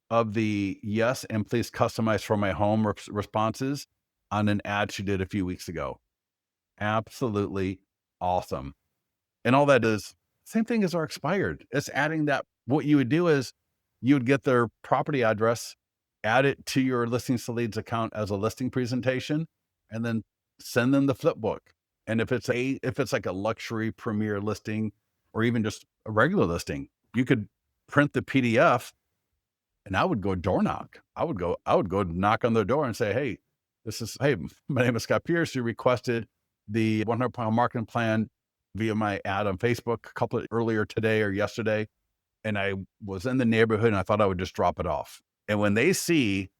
of the yes and please customize for my home responses on an ad she did a few weeks ago. Absolutely awesome. And all that is same thing as our expired. It's adding that. What you would do is you would get their property address, add it to your listings to leads account as a listing presentation, and then send them the flip book. And if it's like a luxury premier listing or even just a regular listing, you could print the PDF and I would go door knock. I would go knock on their door and say, hey, my name is Scott Pierce. You requested the 100-pound marketing plan via my ad on Facebook a couple earlier today or yesterday. And I was in the neighborhood and I thought I would just drop it off. And when they see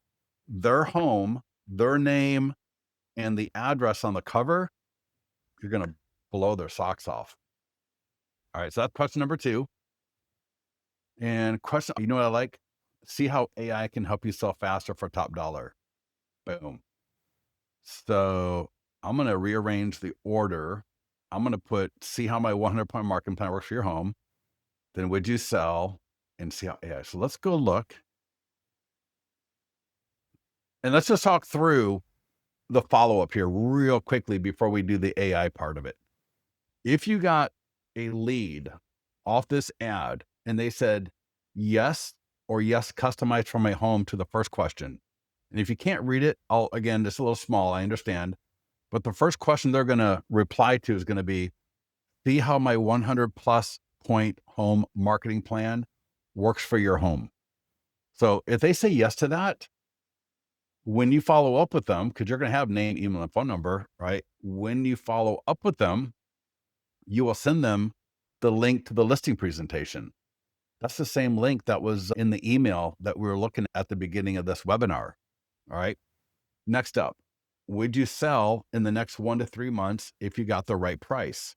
their home, their name, and the address on the cover, you're going to blow their socks off. All right. So that's question number 2. And question, you know what I like? See how AI can help you sell faster for top dollar. Boom. So I'm going to rearrange the order. I'm going to see how my 100-point marketing plan works for your home. Then would you sell and see how AI. So let's go look. And let's just talk through the follow-up here real quickly before we do the AI part of it. If you got a lead off this ad and they said yes or yes, customized for my home to the first question. And if you can't read it, again, just a little small, I understand. But the first question they're going to reply to is going to be, see how my 100 plus point home marketing plan works for your home. So if they say yes to that, when you follow up with them, because you're going to have name, email, and phone number, right? When you follow up with them, you will send them the link to the listing presentation. That's the same link that was in the email that we were looking at the beginning of this webinar. All right. Next up, would you sell in the next 1 to 3 months if you got the right price?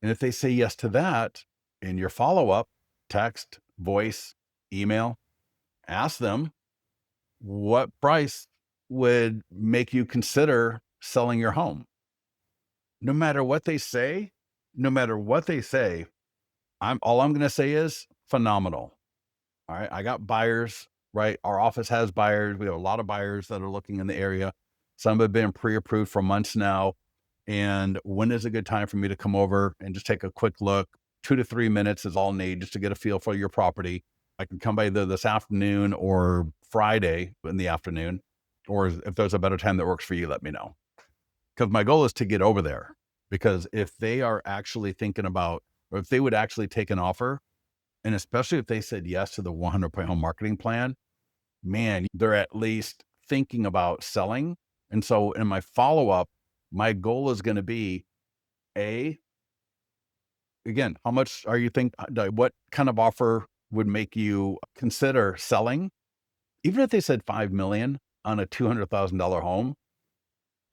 And if they say yes to that, in your follow-up, text, voice, email, ask them what price would make you consider selling your home. No matter what they say, all I'm going to say is phenomenal. All right. I got buyers, right? Our office has buyers. We have a lot of buyers that are looking in the area. Some have been pre-approved for months now. And when is a good time for me to come over and just take a quick look? 2 to 3 minutes is all I need just to get a feel for your property. I can come by either this afternoon or Friday in the afternoon, or if there's a better time that works for you, let me know. Because my goal is to get over there. Because if they are actually thinking about, or if they would actually take an offer, and especially if they said yes to the 100-point home marketing plan, man, they're at least thinking about selling. And so in my follow-up, my goal is going to be again, how much are you what kind of offer would make you consider selling? Even if they said 5 million on a $200,000 home,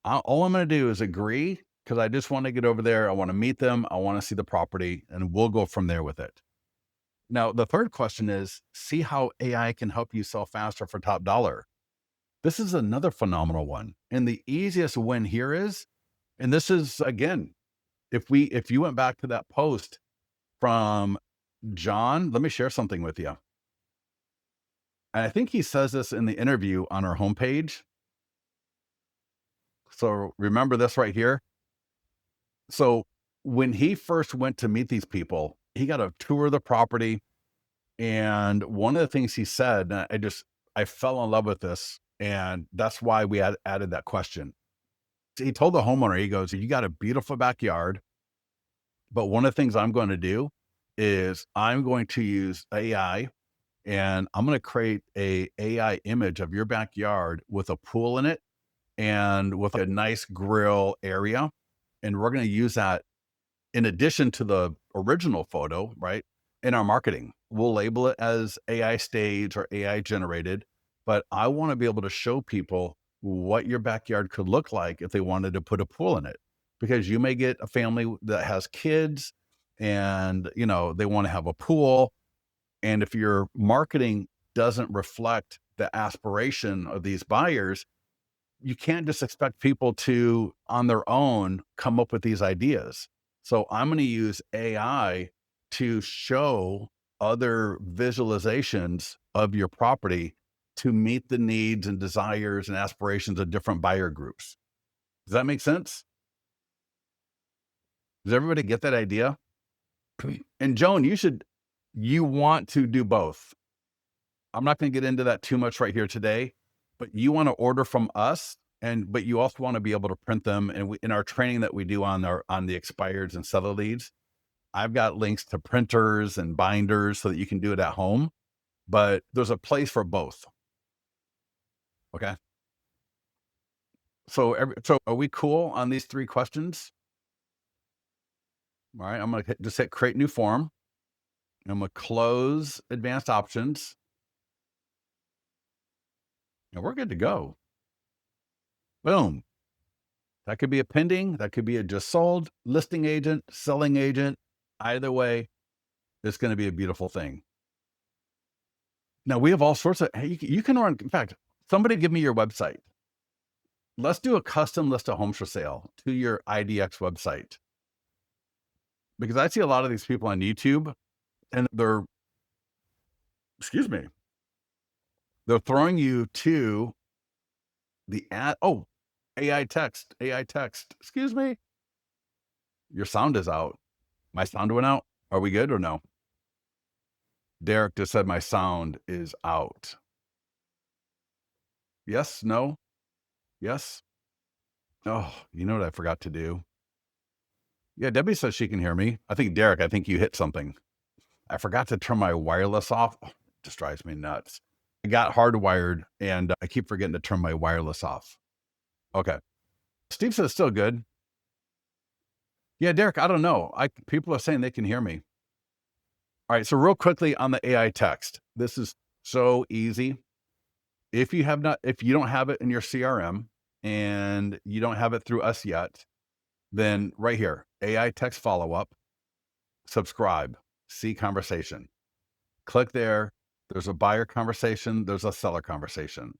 all I'm going to do is agree, because I just want to get over there. I want to meet them. I want to see the property, and we'll go from there with it. Now, the third question is, see how AI can help you sell faster for top dollar. This is another phenomenal one. And the easiest win here is, and this is, again, if you went back to that post from John, let me share something with you. And I think he says this in the interview on our homepage. So remember this right here. So when he first went to meet these people, he got a tour of the property. And one of the things he said, and I fell in love with this. And that's why we added that question. He told the homeowner, he goes, you got a beautiful backyard, but one of the things I'm going to do is I'm going to use AI, and I'm going to create a AI image of your backyard with a pool in it and with a nice grill area. And we're going to use that in addition to the original photo, right? In our marketing, we'll label it as AI staged or AI generated, but I want to be able to show people what your backyard could look like if they wanted to put a pool in it, because you may get a family that has kids and, they want to have a pool. And if your marketing doesn't reflect the aspiration of these buyers, you can't just expect people to, on their own, come up with these ideas. So I'm going to use AI to show other visualizations of your property to meet the needs and desires and aspirations of different buyer groups. Does that make sense? Does everybody get that idea? And Joan, you want to do both. I'm not going to get into that too much right here today, but you want to order from us but you also want to be able to print them. And in our training that we do on the expireds and seller leads, I've got links to printers and binders so that you can do it at home. But there's a place for both. Okay. So are we cool on these 3 questions? All right. I'm going to just hit create new form. I'm going to close advanced options, and we're good to go. Boom. That could be a pending. That could be a just sold, listing agent, selling agent. Either way, it's going to be a beautiful thing. Now we have all sorts of, hey, you can run, in fact, somebody give me your website. Let's do a custom list of homes for sale to your IDX website. Because I see a lot of these people on YouTube and excuse me, they're throwing you to the ad. Oh, AI text. Excuse me. Your sound is out. My sound went out. Are we good or no? Derek just said my sound is out. Yes, no, yes. Oh, you know what I forgot to do? Yeah, Debbie says she can hear me. I think, Derek, I think you hit something. I forgot to turn my wireless off. Oh, it just drives me nuts. I got hardwired and I keep forgetting to turn my wireless off. Okay. Steve says still good. Yeah, Derek, I don't know. People are saying they can hear me. All right. So real quickly on the AI text, this is so easy. If you don't have it in your CRM and you don't have it through us yet, then right here, AI text follow-up, subscribe, see conversation. Click there. There's a buyer conversation. There's a seller conversation.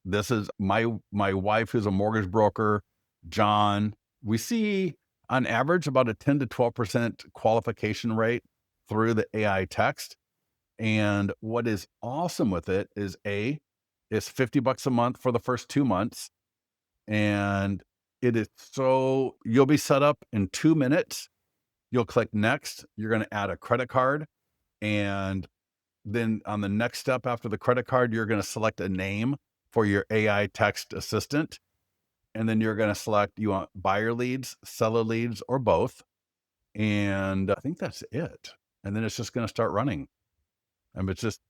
This is my wife, who's a mortgage broker, John. We see on average about a 10 to 12% qualification rate through the AI text. And what is awesome with it is it's $50 a month for the first 2 months. And you'll be set up in 2 minutes. You'll click next. You're going to add a credit card. And then on the next step after the credit card, you're going to select a name for your AI text assistant. And then you're going to select, you want buyer leads, seller leads, or both. And I think that's it. And then it's just going to start running. And it's just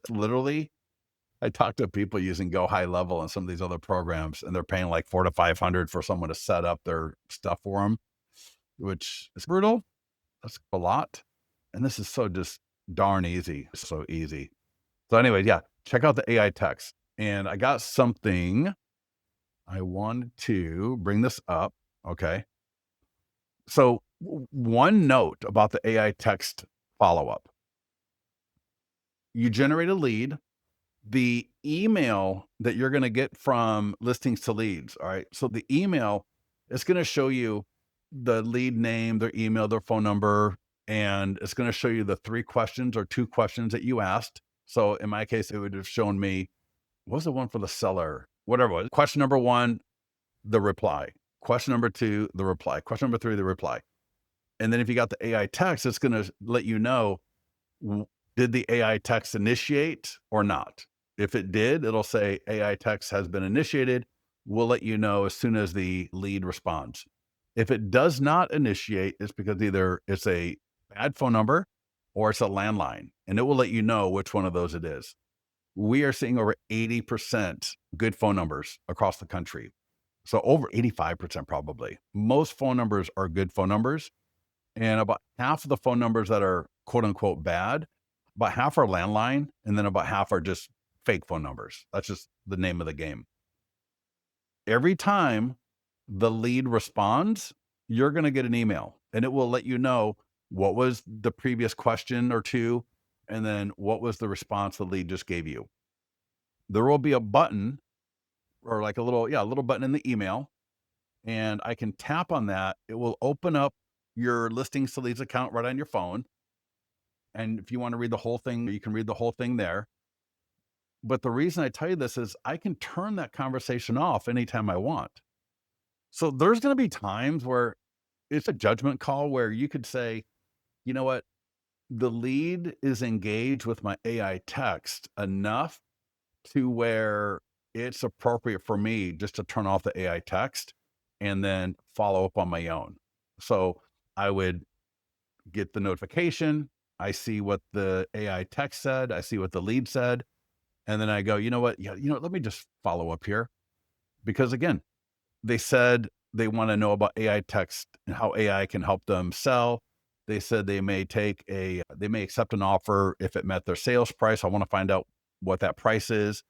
literally, I talked to people using Go High Level and some of these other programs, and they're paying like $400 to $500 for someone to set up their stuff for them, which is brutal. That's a lot. And this is so just darn easy. It's so easy. So anyway, yeah, check out the AI text. And I got something. I wanted to bring this up. Okay. So one note about the AI text follow-up. You generate a lead. The email that you're going to get from listings to leads. All right. So the email is going to show you the lead name, their email, their phone number, and it's going to show you the 3 questions or 2 questions that you asked. So in my case, it would have shown me, what was the one for the seller? Whatever it was. Question number 1, the reply. Question number 2, the reply. Question number 3, the reply. And then if you got the AI text, it's going to let you know, did the AI text initiate or not? If it did, it'll say AI text has been initiated. We'll let you know as soon as the lead responds. If it does not initiate, it's because either it's a bad phone number or it's a landline, and it will let you know which one of those it is. We are seeing over 80% good phone numbers across the country. So over 85% probably. Most phone numbers are good phone numbers. And about half of the phone numbers that are quote unquote bad, about half are landline, and then about half are just fake phone numbers. That's just the name of the game. Every time the lead responds, you're going to get an email, and it will let you know what was the previous question or 2, and then what was the response the lead just gave you. There will be a button or like a little button in the email, and I can tap on that. It will open up your listings to leads account right on your phone. And if you want to read the whole thing, you can read the whole thing there. But the reason I tell you this is I can turn that conversation off anytime I want. So there's going to be times where it's a judgment call where you could say, you know what? The lead is engaged with my AI text enough to where it's appropriate for me just to turn off the AI text and then follow up on my own. So I would get the notification. I see what the AI text said. I see what the lead said. And then I go, you know what? Yeah, let me just follow up here. Because again, they said they want to know about AI text and how AI can help them sell. They said they may accept an offer if it met their sales price. I want to find out what that price is.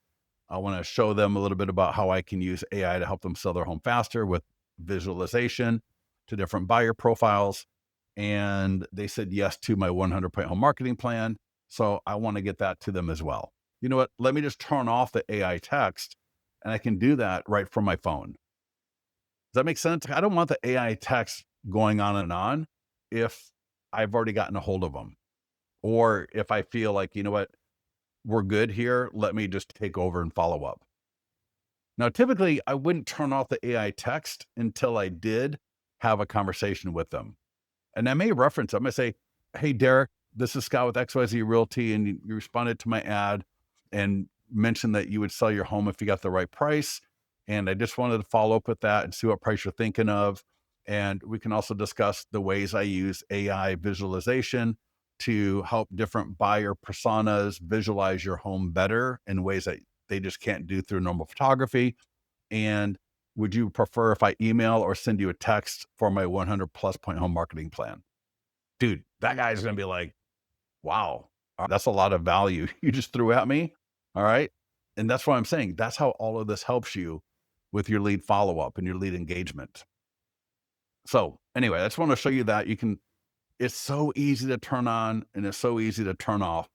I want to show them a little bit about how I can use AI to help them sell their home faster with visualization to different buyer profiles. And they said yes to my 100-point home marketing plan. So I want to get that to them as well. You know what? Let me just turn off the AI text and I can do that right from my phone. Does that make sense? I don't want the AI text going on and on if I've already gotten a hold of them. Or if I feel like, you know what, we're good here. Let me just take over and follow up. Now, typically, I wouldn't turn off the AI text until I did have a conversation with them. And I may reference them. I say, hey, Derek, this is Scott with XYZ Realty. And you responded to my ad and mentioned that you would sell your home if you got the right price. And I just wanted to follow up with that and see what price you're thinking of. And we can also discuss the ways I use AI visualization to help different buyer personas visualize your home better in ways that they just can't do through normal photography. And would you prefer if I email or send you a text for my 100+ point home marketing plan? Dude, that guy's going to be like, wow, that's a lot of value you just threw at me. All right. And that's what I'm saying. That's how all of this helps you with your lead follow up and your lead engagement. So, anyway, I just want to show you that it's so easy to turn on and it's so easy to turn off.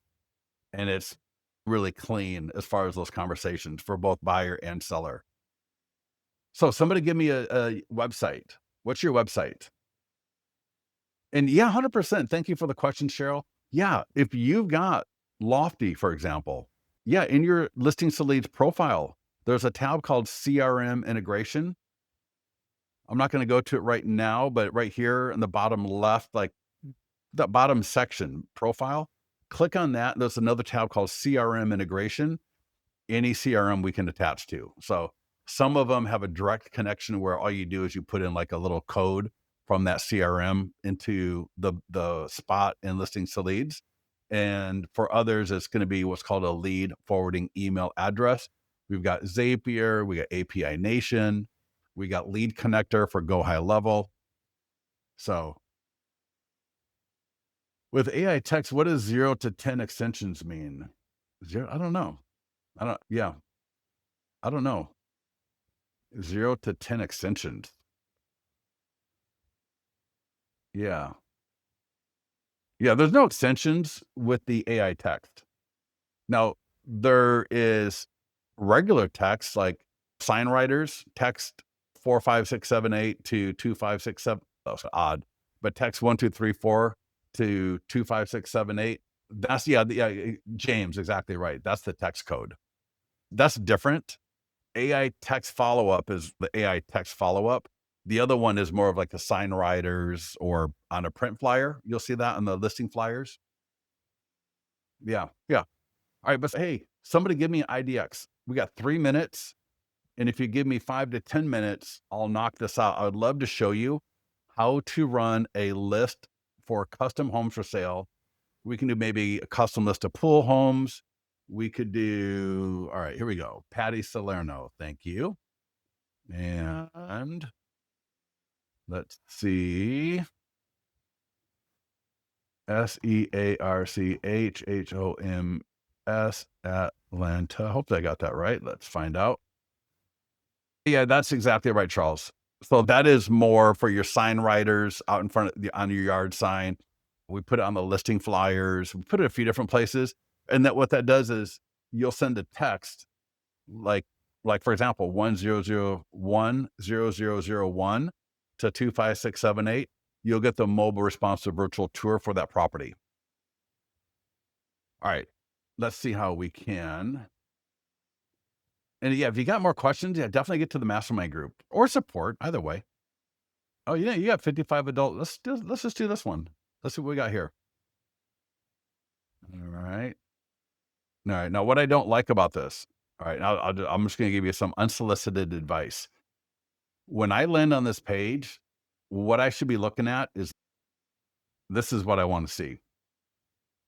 And it's really clean as far as those conversations for both buyer and seller. So, somebody give me a website. What's your website? And yeah, 100%. Thank you for the question, Cheryl. Yeah, if you've got Lofty, for example, yeah, in your listings to leads profile, there's a tab called CRM integration. I'm not going to go to it right now, but right here in the bottom left, like the bottom section profile, click on that. There's another tab called CRM integration. Any CRM we can attach to. So some of them have a direct connection where all you do is you put in like a little code from that CRM into the spot in listings to leads. And for others, it's going to be what's called a lead forwarding email address. We've got Zapier, we got API Nation, we got Lead Connector for Go High Level. So with AI text, what does 0 to 10 extensions mean? Zero? I don't know. Yeah, I don't know. 0 to 10 extensions. Yeah. Yeah, there's no extensions with the AI text. Now, there is regular text like sign writers, text 45678 to 2567. That's odd. But text 1234 to 25678. That's James, exactly right. That's the text code. That's different. AI text follow-up is the AI text follow-up. The other one is more of like the sign riders or on a print flyer. You'll see that on the listing flyers. Yeah. Yeah. All right. But hey, somebody give me an IDX. We got 3 minutes. And if you give me 5 to 10 minutes, I'll knock this out. I would love to show you how to run a list for custom homes for sale. We can do maybe a custom list of pool homes. We could do, all right, here we go. Patty Salerno. Thank you. And let's see. SEARCHHOMS Atlanta. Hopefully I got that right. Let's find out. Yeah, that's exactly right, Charles. So that is more for your sign writers out in front of on your yard sign. We put it on the listing flyers. We put it a few different places. And that what that does is you'll send a text like for example, 10010001 to 25678. You'll get the mobile responsive virtual tour for that property. All right. Let's see how we can. And yeah, if you got more questions, yeah, definitely get to the mastermind group or support, either way. Oh, yeah, you got 55 adult. Let's just do this one. Let's see what we got here. All right. All right. Now, what I don't like about this All right. I'm just going to give you some unsolicited advice. When I land on this page, what I should be looking at is this is what I want to see.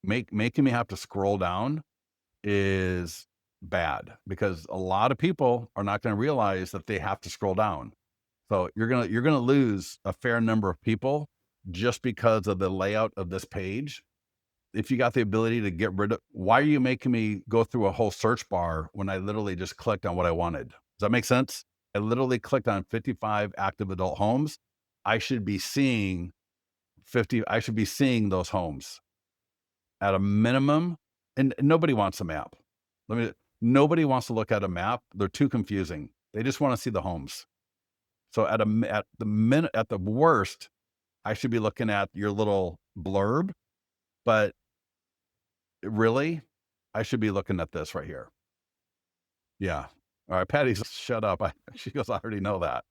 Making me have to scroll down is bad because a lot of people are not going to realize that they have to scroll down. So you're gonna lose a fair number of people just because of the layout of this page. If you got the ability to get rid of, why are you making me go through a whole search bar when I literally just clicked on what I wanted? Does that make sense? I literally clicked on 55 active adult homes. I should be seeing 50. I should be seeing those homes at a minimum. And nobody wants a map. Nobody wants to look at a map. They're too confusing. They just want to see the homes. So at the worst, I should be looking at your little blurb, but really, I should be looking at this right here. Yeah. All right, Patty's shut up. She goes, I already know that.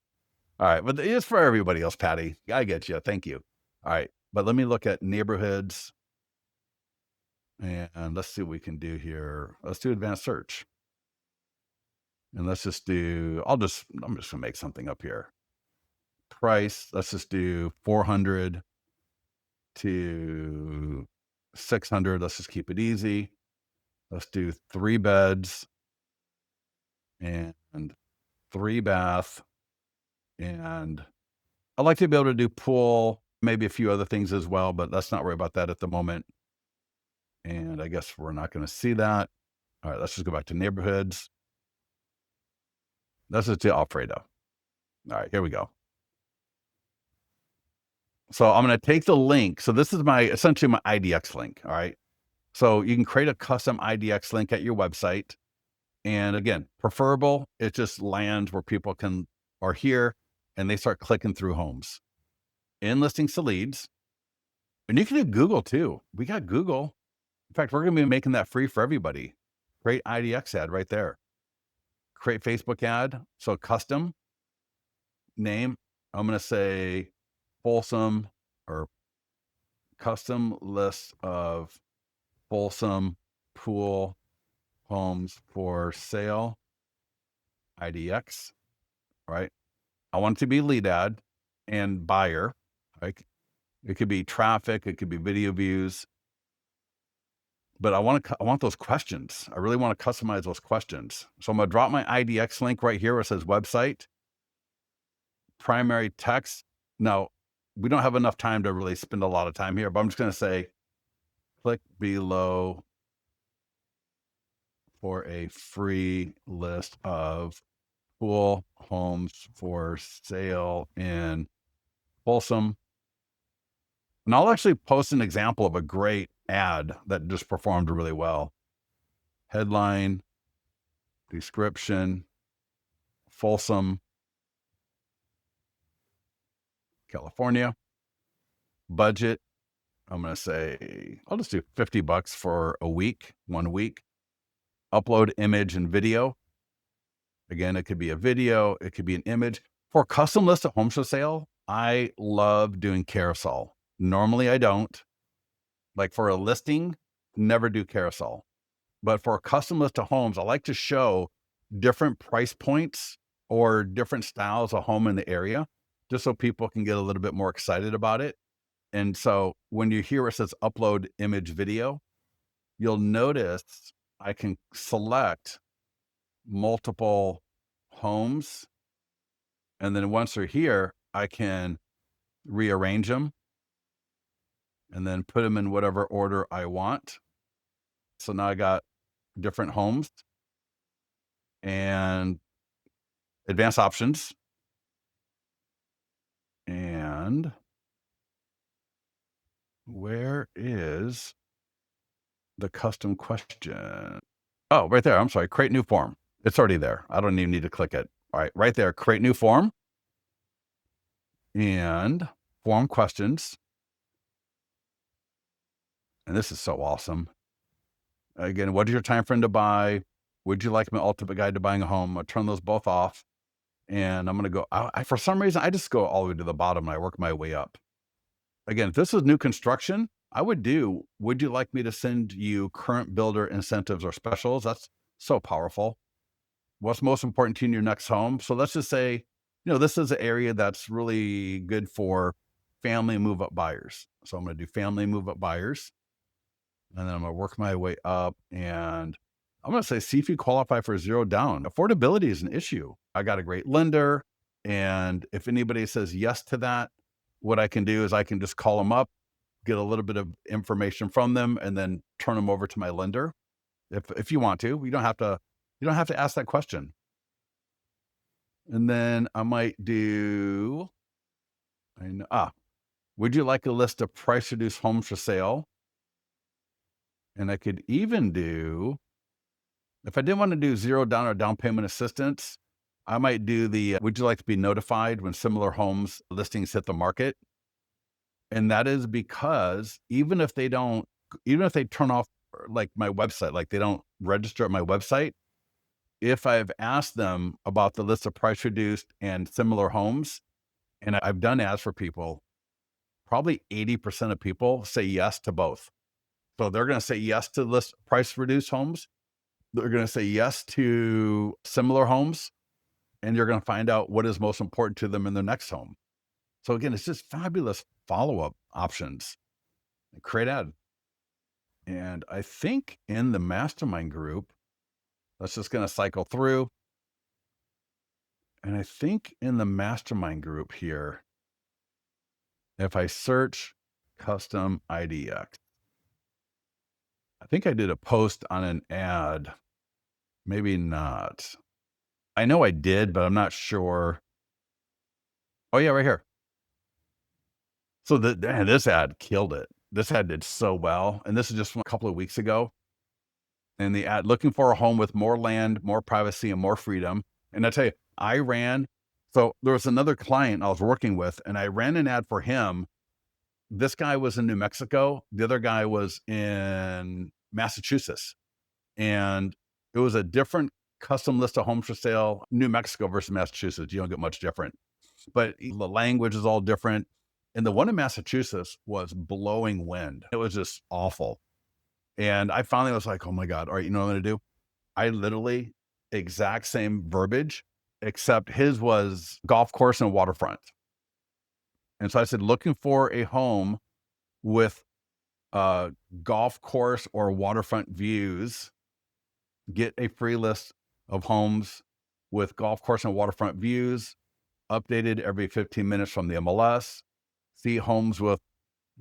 All right, but it's for everybody else, Patty. I get you. Thank you. All right, but let me look at neighborhoods, and let's see what we can do here. Let's do advanced search, and let's just do. I'm just gonna make something up here. Price. Let's just do 400 to 600. Let's just keep it easy. Let's do 3 beds and 3 bath. And I like to be able to do pool, maybe a few other things as well, but let's not worry about that at the moment. And I guess we're not going to see that. All right, let's just go back to neighborhoods. Let's just do Alfredo. All right, here we go. So I'm going to take the link. So this is essentially my IDX link. All right. So you can create a custom IDX link at your website. And again, preferable, it just lands where people are here and they start clicking through homes. In listings to leads. And you can do Google too. We got Google. In fact, we're going to be making that free for everybody. Create IDX ad right there. Create Facebook ad. So custom name. I'm going to say Folsom or custom list of Folsom pool homes for sale. IDX, right? I want it to be lead ad and buyer. Right? It could be traffic. It could be video views. But I want those questions. I really want to customize those questions. So I'm going to drop my IDX link right here where it says website, primary text. Now, we don't have enough time to really spend a lot of time here, but I'm just going to say, click below for a free list of pool homes for sale in Folsom. And I'll actually post an example of a great ad that just performed really well. Headline, description, Folsom, California. Budget, I'm going to say, I'll just do $50 for a week, 1 week. Upload image and video. Again, it could be a video, it could be an image. For custom list of homes for sale, I love doing carousel. Normally I don't. Like for a listing, never do carousel. But for a custom list of homes, I like to show different price points or different styles of home in the area, just so people can get a little bit more excited about it. And so when you hear it says upload image video, you'll notice I can select multiple homes. And then once they're here, I can rearrange them and then put them in whatever order I want. So now I got different homes and advanced options. And where is the custom question? Oh, right there. I'm sorry. Create new form. It's already there. I don't even need to click it. All right, right there. Create new form and form questions. And this is so awesome. Again, what is your time frame to buy? Would you like my ultimate guide to buying a home? I'll turn those both off. And I'm going to go, for some reason, I just go all the way to the bottom and I work my way up. Again, if this is new construction, would you like me to send you current builder incentives or specials? That's so powerful. What's most important to you in your next home? So let's just say, this is an area that's really good for family move up buyers. So I'm going to do family move up buyers, and then I'm going to work my way up, and I'm going to say, see if you qualify for zero down. Affordability is an issue. I got a great lender. And if anybody says yes to that, what I can do is I can just call them up, get a little bit of information from them, and then turn them over to my lender. If you want to, you don't have to ask that question. And then I might do, would you like a list of price reduced homes for sale? And I could even do, if I didn't want to do zero down or down payment assistance, I might do would you like to be notified when similar homes listings hit the market? And that is because even if they turn off like my website, like they don't register at my website, if I've asked them about the list of price reduced and similar homes, and I've done ads for people, probably 80% of people say yes to both. So they're going to say yes to list price reduced homes. They're going to say yes to similar homes, and you're going to find out what is most important to them in their next home. So again, it's just fabulous follow-up options. Create ad. And I think in the mastermind group, that's just going to cycle through. And I think in the mastermind group here, if I search custom IDX, I think I did a post on an ad. Maybe not. I know I did, but I'm not sure. Oh yeah, right here. So this ad killed it. This ad did so well. And this is just from a couple of weeks ago. And the ad, looking for a home with more land, more privacy, and more freedom. And I tell you, so there was another client I was working with, and I ran an ad for him. This guy was in New Mexico. The other guy was in Massachusetts. And it was a different custom list of homes for sale, New Mexico versus Massachusetts. You don't get much different, but the language is all different. And the one in Massachusetts was blowing wind. It was just awful. And I finally was like, oh my God, all right, you know what I'm going to do? I literally exact same verbiage, except his was golf course and waterfront. And so I said, looking for a home with golf course or waterfront views, get a free list of homes with golf course and waterfront views, updated every 15 minutes from the MLS. See homes with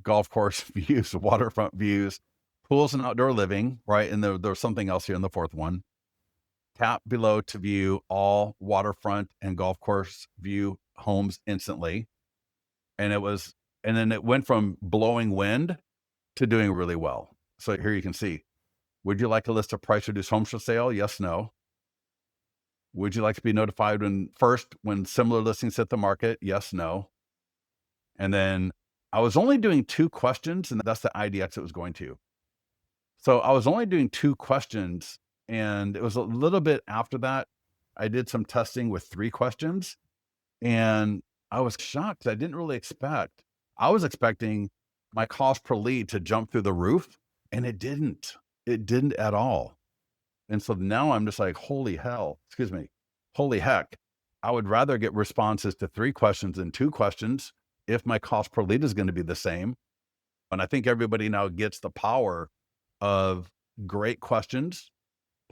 golf course views, waterfront views, pools and outdoor living, right? And there's something else here in the fourth one. Tap below to view all waterfront and golf course view homes instantly. And then it went from blowing wind to doing really well. So here you can see, would you like a list of price reduced homes for sale? Yes, no. Would you like to be notified when similar listings hit the market? Yes, no. And then I was only doing 2 questions, and that's the IDX it was going to. So I was only doing 2 questions, and it was a little bit after that, I did some testing with 3 questions, and I was shocked. I didn't really expect. I was expecting my cost per lead to jump through the roof, and it didn't. It didn't at all. And so now I'm just like, holy heck. I would rather get responses to 3 questions than 2 questions if my cost per lead is going to be the same. And I think everybody now gets the power of great questions,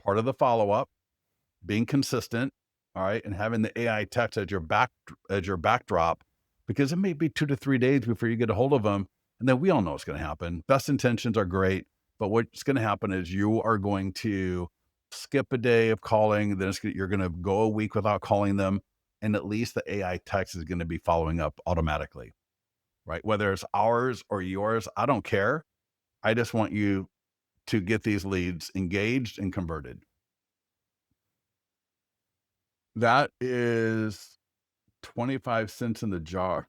part of the follow-up, being consistent, all right, and having the AI text as your backdrop, because it may be 2 to 3 days before you get a hold of them. And then we all know what's going to happen. Best intentions are great, but what's going to happen is you are going to skip a day of calling, then you're going to go a week without calling them, and at least the AI text is going to be following up automatically, right? Whether it's ours or yours, I don't care. I just want you to get these leads engaged and converted. That is 25 cents in the jar.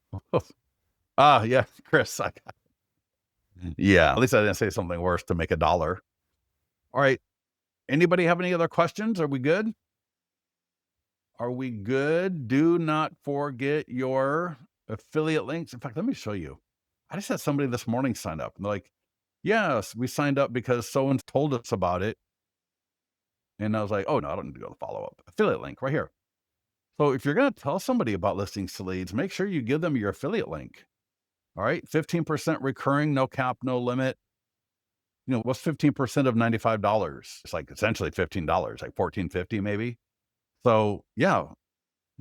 Yeah, Chris. Yeah, at least I didn't say something worse to make $1. All right. Anybody have any other questions? Are we good? Are we good? Do not forget your affiliate links. In fact, let me show you. I just had somebody this morning sign up. And they're like, yes, we signed up because someone told us about it. And I was like, oh no, I don't need to go to follow up. Affiliate link right here. So if you're going to tell somebody about listings to leads, make sure you give them your affiliate link. All right. 15% recurring, no cap, no limit. What's 15% of $95? It's like essentially $15, like $14.50 maybe. So yeah,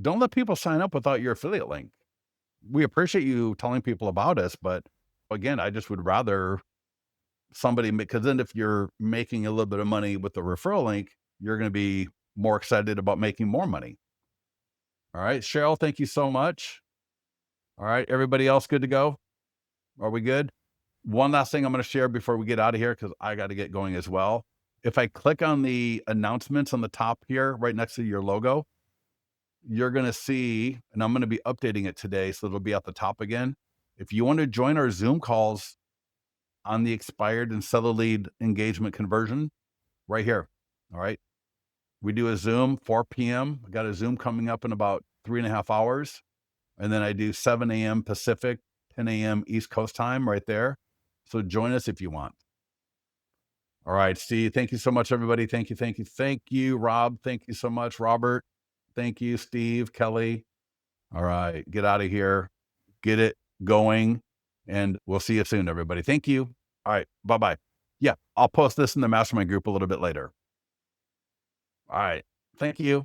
don't let people sign up without your affiliate link. We appreciate you telling people about us, but again, I just would rather somebody, because then if you're making a little bit of money with the referral link, you're going to be more excited about making more money. All right, Cheryl, thank you so much. All right, everybody else good to go? Are we good? One last thing I'm going to share before we get out of here, because I got to get going as well. If I click on the announcements on the top here, right next to your logo, you're going to see, and I'm going to be updating it today, so it'll be at the top again. If you want to join our Zoom calls on the expired and seller lead engagement conversion, right here. All right. We do a Zoom 4 p.m. I got a Zoom coming up in about 3.5 hours. And then I do 7 a.m. Pacific, 10 a.m. East Coast time right there. So join us if you want. All right, Steve. Thank you so much, everybody. Thank you. Thank you. Thank you, Rob. Thank you so much, Robert. Thank you, Steve, Kelly. All right. Get out of here. Get it going. And we'll see you soon, everybody. Thank you. All right. Bye-bye. Yeah, I'll post this in the mastermind group a little bit later. All right. Thank you.